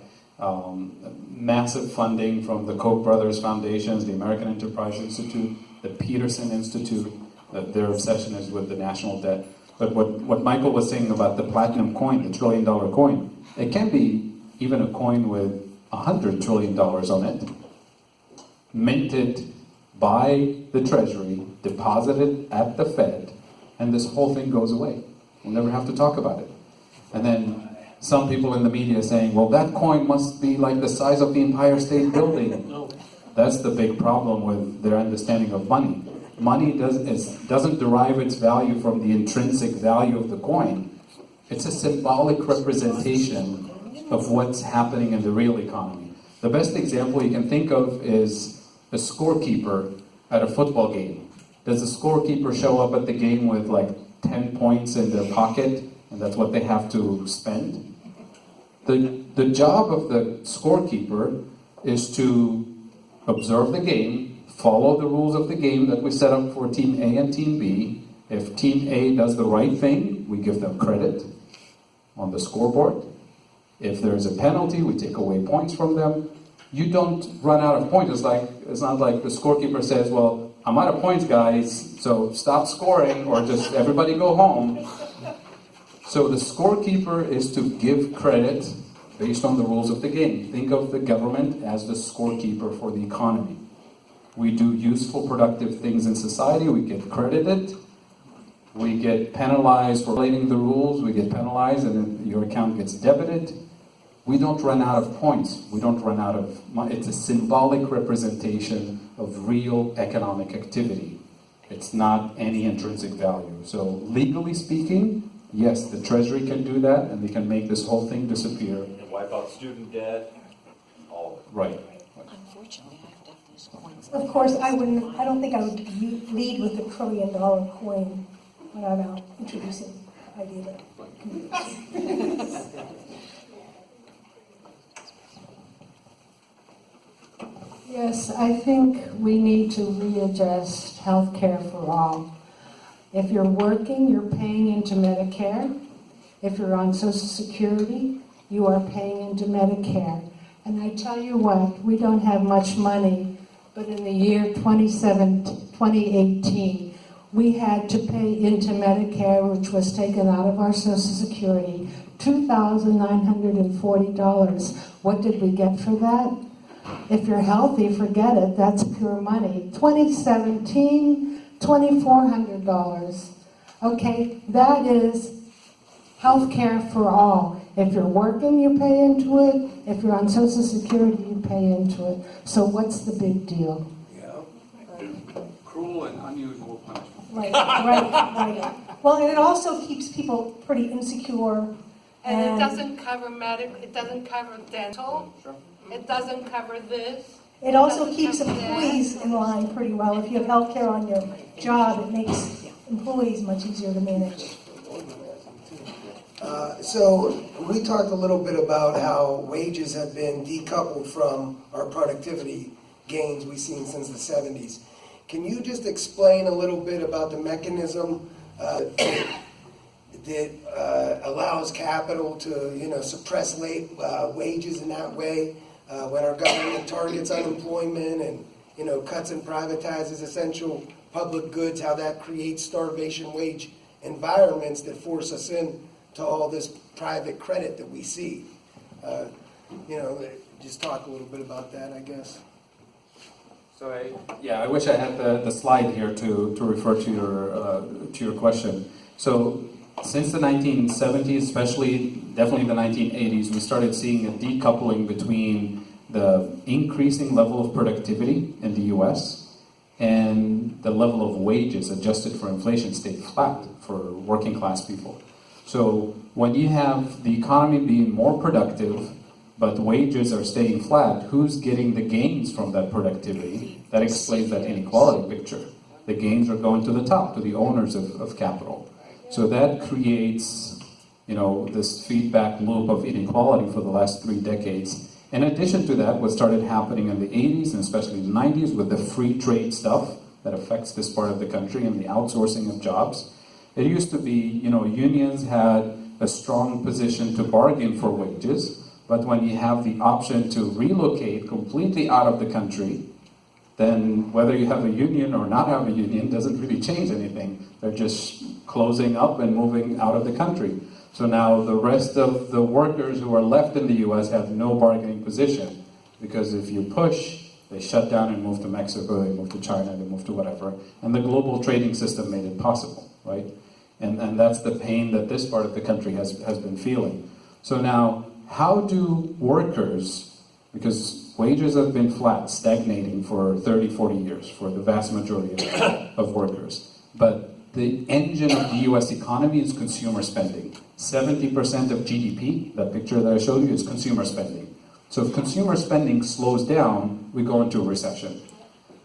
Massive funding from the Koch brothers foundations, the American Enterprise Institute, the Peterson Institute. Their obsession is with the national debt. But what Michael was saying about the platinum coin, the $1 trillion coin, it can be even a coin with $100 trillion on it, minted by the Treasury, deposited at the Fed, and this whole thing goes away. We'll never have to talk about it. And then some people in the media saying, well, that coin must be like the size of the Empire State Building. That's the big problem with their understanding of money. Money doesn't derive its value from the intrinsic value of the coin. It's a symbolic representation of what's happening in the real economy. The best example you can think of is a scorekeeper at a football game. Does the scorekeeper show up at the game with like 10 points in their pocket, and that's what they have to spend? The job of the scorekeeper is to observe the game, follow the rules of the game that we set up for Team A and Team B. If Team A does the right thing, we give them credit. on the scoreboard. If there's a penalty, we take away points from them. You don't run out of points. It's not like the scorekeeper says, well, I'm out of points, guys, so stop scoring or just everybody go home. So the scorekeeper is to give credit based on the rules of the game. Think of the government as the scorekeeper for the economy. We do useful, productive things in society, we get credited, we get penalized for violating the rules, we get penalized and then your account gets debited. We don't run out of points, we don't run out of money. It's a symbolic representation of real economic activity. It's not any intrinsic value. So legally speaking, yes, the Treasury can do that and they can make this whole thing disappear. And wipe out student debt, all of it. Right. Unfortunately, I have to have those coins. Of course, I don't think I would lead with the $1 trillion coin when I'm out introducing the idea that. Yes, I think we need to readjust health care for all. If you're working, you're paying into Medicare. If you're on Social Security, you are paying into Medicare. And I tell you what, we don't have much money, but in the year 2018, we had to pay into Medicare, which was taken out of our Social Security, $2,940. What did we get for that? If you're healthy, forget it, that's pure money. 2017, $2,400. Okay, that is health care for all. If you're working, you pay into it. If you're on Social Security, you pay into it. So what's the big deal? Cruel and unusual punishment. Right. Well, and it also keeps people pretty insecure. And it doesn't cover it doesn't cover dental, it doesn't cover this. It also keeps employees in line pretty well. If you have health care on your job, it makes employees much easier to manage. So we talked a little bit about how wages have been decoupled from our productivity gains we've seen since the 70s. Can you just explain a little bit about the mechanism that allows capital to, suppress wages in that way when our government targets unemployment and, cuts and privatizes essential public goods, how that creates starvation wage environments that force us in to all this private credit that we see. Just talk a little bit about that, I guess. So I wish I had the slide here to refer to your question. So since the 1970s, definitely the 1980s, we started seeing a decoupling between the increasing level of productivity in the US and the level of wages adjusted for inflation stayed flat for working class people. So when you have the economy being more productive, but wages are staying flat, who's getting the gains from that productivity? That explains that inequality picture. The gains are going to the top, to the owners of capital. So that creates, this feedback loop of inequality for the last 3 decades. In addition to that, what started happening in the 80s and especially the 90s with the free trade stuff that affects this part of the country and the outsourcing of jobs, it used to be, unions had a strong position to bargain for wages, but when you have the option to relocate completely out of the country, then whether you have a union or not have a union doesn't really change anything. They're just closing up and moving out of the country. So now the rest of the workers who are left in the US have no bargaining position, because if you push, they shut down and move to Mexico, they move to China, they move to whatever, and the global trading system made it possible, right? And that's the pain that this part of the country has been feeling. So now, how do workers, because wages have been flat, stagnating for 30, 40 years for the vast majority of workers, but the engine of the US economy is consumer spending. 70% of GDP, that picture that I showed you, is consumer spending. So if consumer spending slows down, we go into a recession.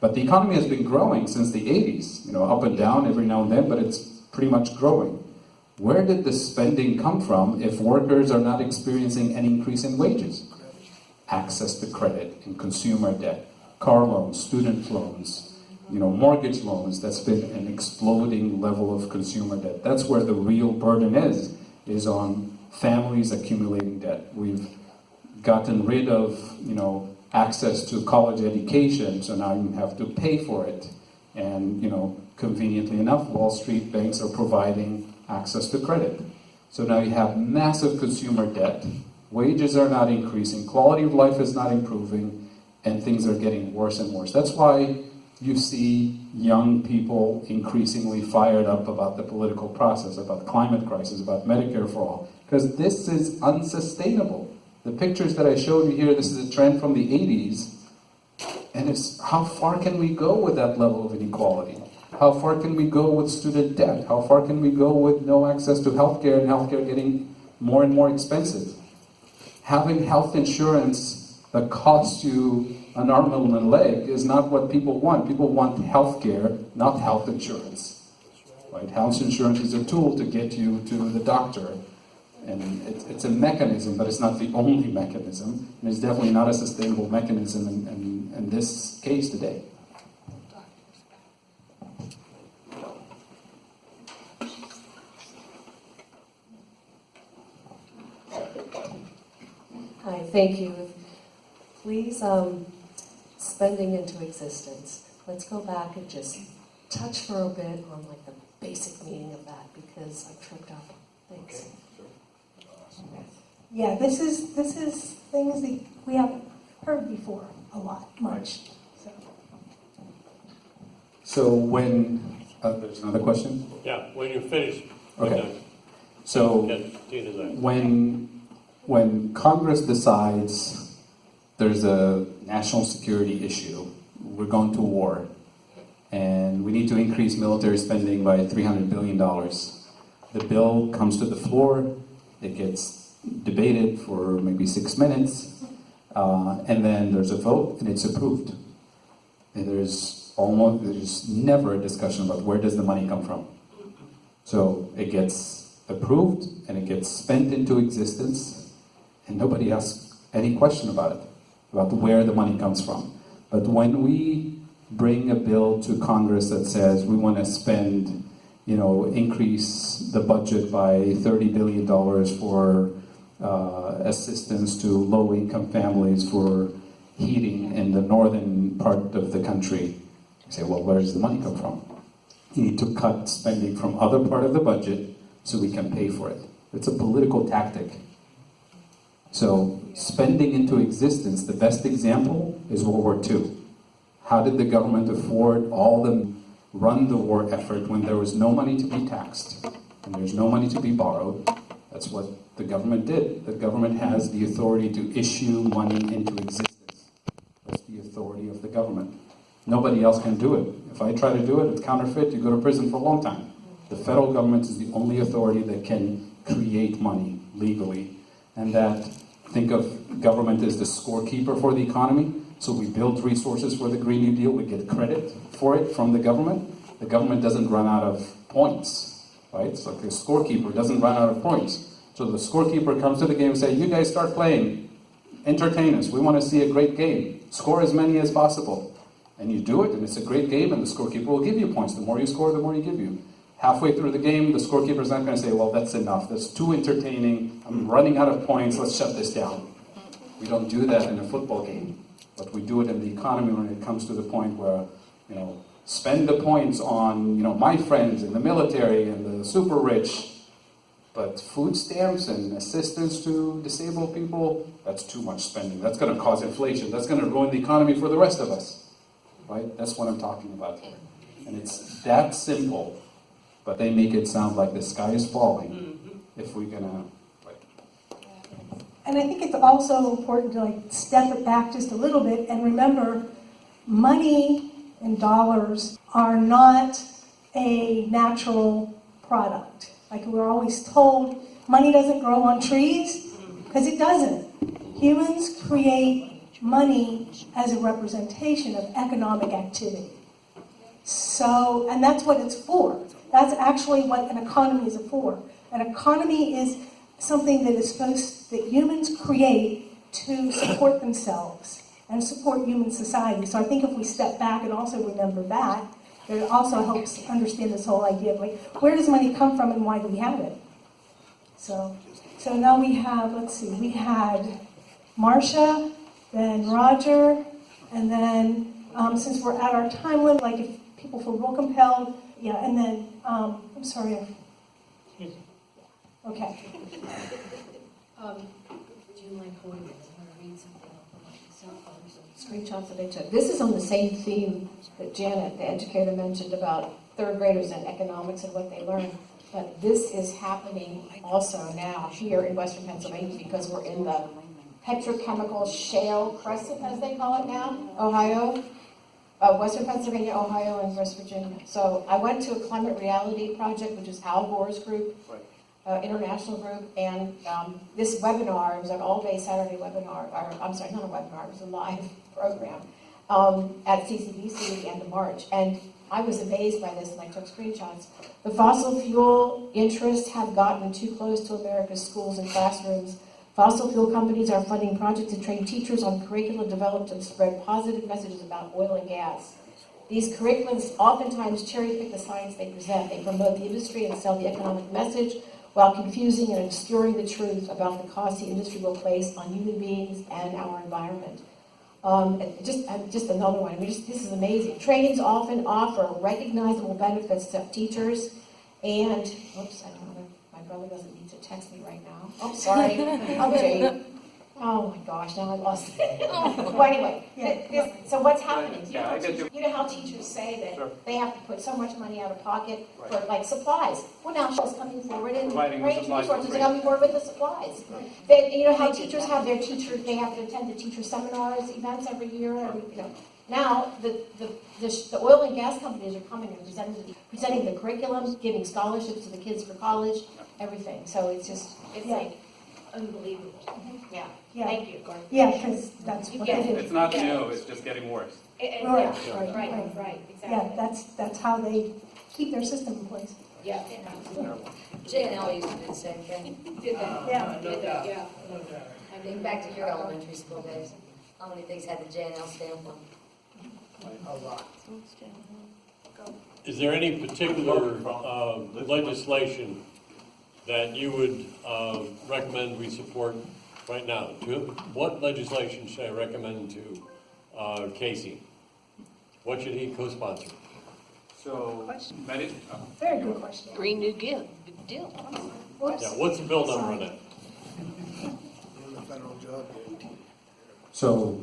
But the economy has been growing since the 80s, up and down every now and then, but it's pretty much growing. Where did the spending come from if workers are not experiencing any increase in wages? Access to credit and consumer debt, car loans, student loans, mortgage loans. That's been an exploding level of consumer debt. That's where the real burden is on families accumulating debt. We've gotten rid of, access to college education, so now you have to pay for it. And, conveniently enough, Wall Street banks are providing access to credit. So now you have massive consumer debt, wages are not increasing, quality of life is not improving, and things are getting worse and worse. That's why you see young people increasingly fired up about the political process, about climate crisis, about Medicare for all, because this is unsustainable. The pictures that I showed you here, this is a trend from the 80s, and it's how far can we go with that level of inequality? How far can we go with student debt? How far can we go with no access to healthcare and healthcare getting more and more expensive? Having health insurance that costs you an arm and a leg is not what people want. People want healthcare, not health insurance. Right? Health insurance is a tool to get you to the doctor. And it's a mechanism, but it's not the only mechanism. And it's definitely not a sustainable mechanism in this case today. Hi, thank you. Please, spending into existence. Let's go back and just touch for a bit on like the basic meaning of that, because I've tripped up. Thanks. Yeah, this is things that we haven't heard before a lot, much. So when, there's another question? Yeah, when you finish. Okay. So when Congress decides there's a national security issue, we're going to war, and we need to increase military spending by $300 billion. The bill comes to the floor, it gets debated for maybe 6 minutes, and then there's a vote and it's approved. And there's never a discussion about where does the money come from. So it gets approved and it gets spent into existence, and nobody asks any question about it, about where the money comes from. But when we bring a bill to Congress that says we want to spend, increase the budget by $30 billion for assistance to low-income families for heating in the northern part of the country, you say, well, where does the money come from? You need to cut spending from other part of the budget so we can pay for it. It's a political tactic. So spending into existence, the best example is World War II. How did the government afford run the war effort when there was no money to be taxed and there's no money to be borrowed? That's what the government did. The government has the authority to issue money into existence. That's the authority of the government. Nobody else can do it. If I try to do it, it's counterfeit, you go to prison for a long time. The federal government is the only authority that can create money legally. And think of government as the scorekeeper for the economy. So we build resources for the Green New Deal, we get credit for it from the government. The government doesn't run out of points, right? It's like the scorekeeper doesn't run out of points. So the scorekeeper comes to the game and says, you guys start playing, entertain us, we want to see a great game, score as many as possible. And you do it, and it's a great game, and the scorekeeper will give you points. The more you score, the more you give you. Halfway through the game, the scorekeeper is not going to say, well, that's enough, that's too entertaining, I'm running out of points, let's shut this down. We don't do that in a football game, but we do it in the economy when it comes to the point where, spend the points on, my friends in the military and the super rich, but food stamps and assistance to disabled people, that's too much spending. That's going to cause inflation. That's going to ruin the economy for the rest of us, right? That's what I'm talking about here. And it's that simple, but they make it sound like the sky is falling if we're going to. And I think it's also important to step it back just a little bit and remember money and dollars are not a natural product. Like we're always told, money doesn't grow on trees, because it doesn't. Humans create money as a representation of economic activity. So, and that's what it's for. That's actually what an economy is for. An economy is something that humans create to support themselves and support human society. So I think if we step back and also remember that, it also helps understand this whole idea of where does money come from and why do we have it? So now we have, let's see, we had Marcia, then Roger, and then since we're at our time limit, like if people feel real compelled, yeah, and then, I'm sorry. Okay. Do you mind holding it? I want to read something off of my cell phone, some screenshots that I took. This is on the same theme that Janet, the educator, mentioned about third graders and economics and what they learn. But this is happening also now here in Western Pennsylvania because we're in the petrochemical shale crescent, as they call it now, Ohio. Western Pennsylvania, Ohio, and West Virginia. So I went to a climate reality project, which is Al Gore's group, international group, and this webinar, it was an all-day Saturday webinar, or I'm sorry, not a webinar, it was a live program at CCBC at the end of March. And I was amazed by this, and I took screenshots. The fossil fuel interests have gotten too close to America's schools and classrooms. Fossil fuel companies are funding projects to train teachers on curricula developed to spread positive messages about oil and gas. These curriculums oftentimes cherry-pick the science they present. They promote the industry and sell the economic message while confusing and obscuring the truth about the cost the industry will place on human beings and our environment. Just another one. I mean, this is amazing. Trainings often offer recognizable benefits to teachers and, oops, I don't know, my brother doesn't need to text me right now. Oh, sorry. Okay. Oh my gosh, now I lost it. Well, anyway, so what's happening? You know how teachers say that they have to put so much money out of pocket for like supplies. Well, now she's coming forward and arrange resources to coming forward with the supplies. Then you know how teachers have their they have to attend the teacher seminars, events every year. Now the oil and gas companies are coming and presenting the curriculum, giving scholarships to the kids for college, everything. So it's like unbelievable. Yeah. Thank you. Yeah, because that's what they do. It's not new, it's just getting worse. Right, Exactly. Yeah, that's how they keep their system in place. Yeah. J&L used to do the same thing. Did that? Yeah. I think back to your elementary school days, how many things had the J&L stamp on? A lot. Is there any particular legislation that you would recommend we support right now? What legislation should I recommend to Casey? What should he co-sponsor? So, Very good question. Green New Deal. Good deal. Yeah, what's the bill number on that? So,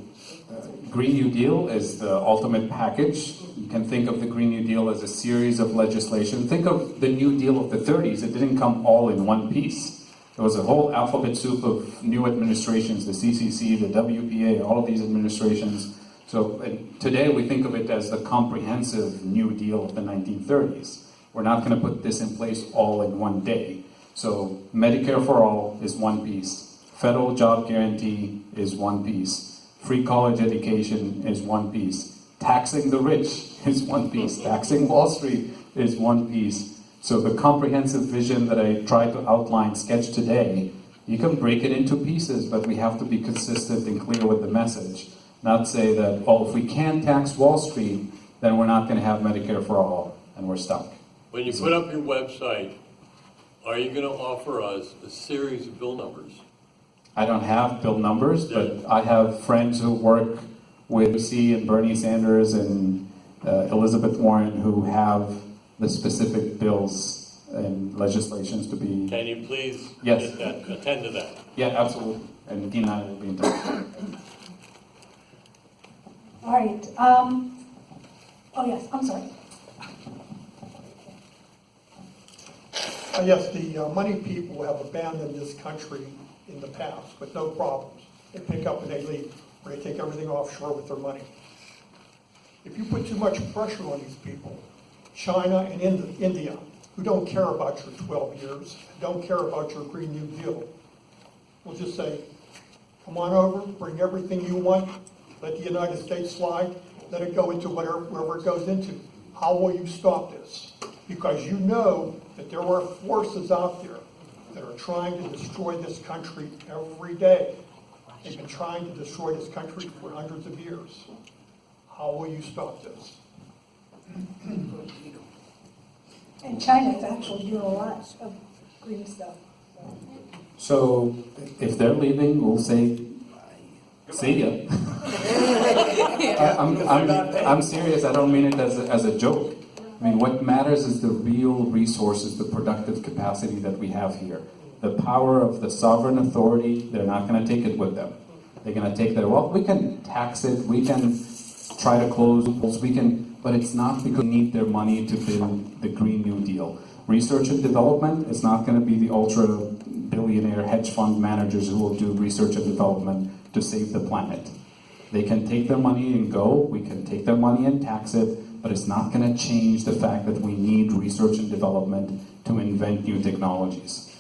Green New Deal is the ultimate package. You can think of the Green New Deal as a series of legislation. Think of the New Deal of the 30s. It didn't come all in one piece. There was a whole alphabet soup of new administrations, the CCC, the WPA, all of these administrations. So today we think of it as the comprehensive New Deal of the 1930s. We're not going to put this in place all in one day. So Medicare for all is one piece. Federal job guarantee is one piece. Free college education is one piece. Taxing the rich is one piece. Taxing Wall Street is one piece. So the comprehensive vision that I tried to outline, sketch today, you can break it into pieces, but we have to be consistent and clear with the message. Not say that, oh, if we can't tax Wall Street, then we're not going to have Medicare for all, and we're stuck. When you put up your website, are you going to offer us a series of bill numbers? I don't have bill numbers, but I have friends who work with C and Bernie Sanders and Elizabeth Warren who have the specific bills and legislations to be... Can you please Yes. attend to that? Yeah, absolutely. And Dean and I will be in touch. All right. Oh, yes, I'm sorry. Yes, the money people have abandoned this country in the past with no problems. They pick up and they leave, or they take everything offshore with their money. If you put too much pressure on these people, China and India, who don't care about your 12 years, don't care about your Green New Deal, will just say, come on over, bring everything you want, let the United States slide, let it go into wherever it goes into. How will you stop this? Because you know that there are forces out there that are trying to destroy this country every day. They've been trying to destroy this country for hundreds of years. How will you stop this? And China is actually doing a lot of green stuff. So if they're leaving, we'll say, see ya. I'm serious, I don't mean it as a joke. I mean, what matters is the real resources, the productive capacity that we have here. The power of the sovereign authority, they're not going to take it with them. They're going to take their wealth. We can tax it, we can try to close, but it's not because we need their money to build the Green New Deal. Research and development is not going to be the ultra-billionaire hedge fund managers who will do research and development to save the planet. They can take their money and go, we can take their money and tax it, but it's not going to change the fact that we need research and development to invent new technologies.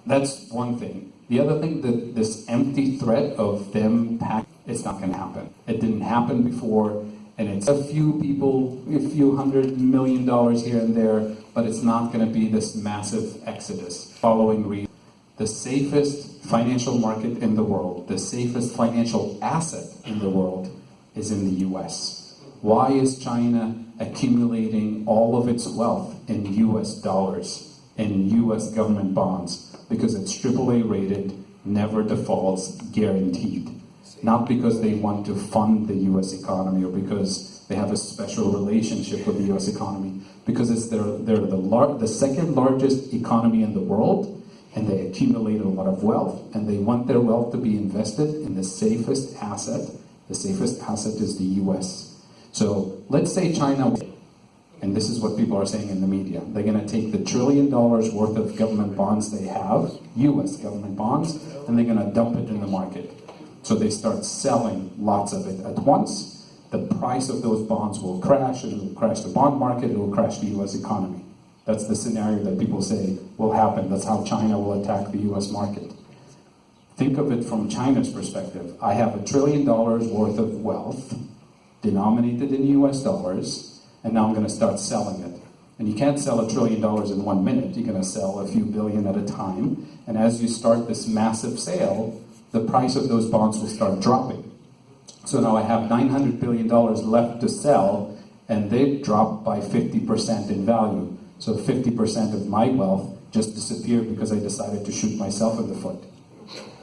That's one thing. The other thing, that this empty threat of them it's not going to happen. It didn't happen before, and it's a few people, a few $100 million here and there, but it's not going to be this massive exodus. Following reason, the safest financial market in the world, the safest financial asset in the world is in the US. Why is China accumulating all of its wealth in US dollars, in US government bonds? Because it's AAA rated, never defaults, guaranteed. Not because they want to fund the US economy or because they have a special relationship with the US economy, because they're the second largest economy in the world, and they accumulate a lot of wealth, and they want their wealth to be invested in the safest asset. The safest asset is the US. So let's say China, and this is what people are saying in the media, they're going to take the $1 trillion worth of government bonds they have, US government bonds, and they're going to dump it in the market. So they start selling lots of it at once. The price of those bonds will crash, it will crash the bond market, it will crash the US economy. That's the scenario that people say will happen. That's how China will attack the US market. Think of it from China's perspective. I have $1 trillion worth of wealth denominated in US dollars, and now I'm going to start selling it. And you can't sell $1 trillion in 1 minute. You're going to sell a few billion at a time. And as you start this massive sale, the price of those bonds will start dropping. So now I have $900 billion left to sell, and they've dropped by 50% in value. So 50% of my wealth just disappeared because I decided to shoot myself in the foot.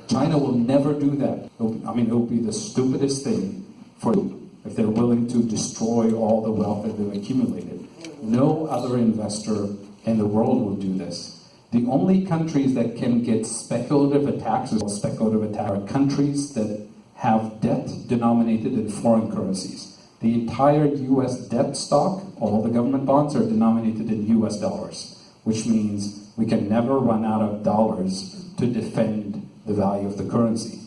China will never do that. It will be the stupidest thing for them if they're willing to destroy all the wealth that they've accumulated. No other investor in the world will do this. The only countries that can get speculative attacks are countries that have debt denominated in foreign currencies. The entire US debt stock, all the government bonds, are denominated in US dollars, which means we can never run out of dollars to defend the value of the currency.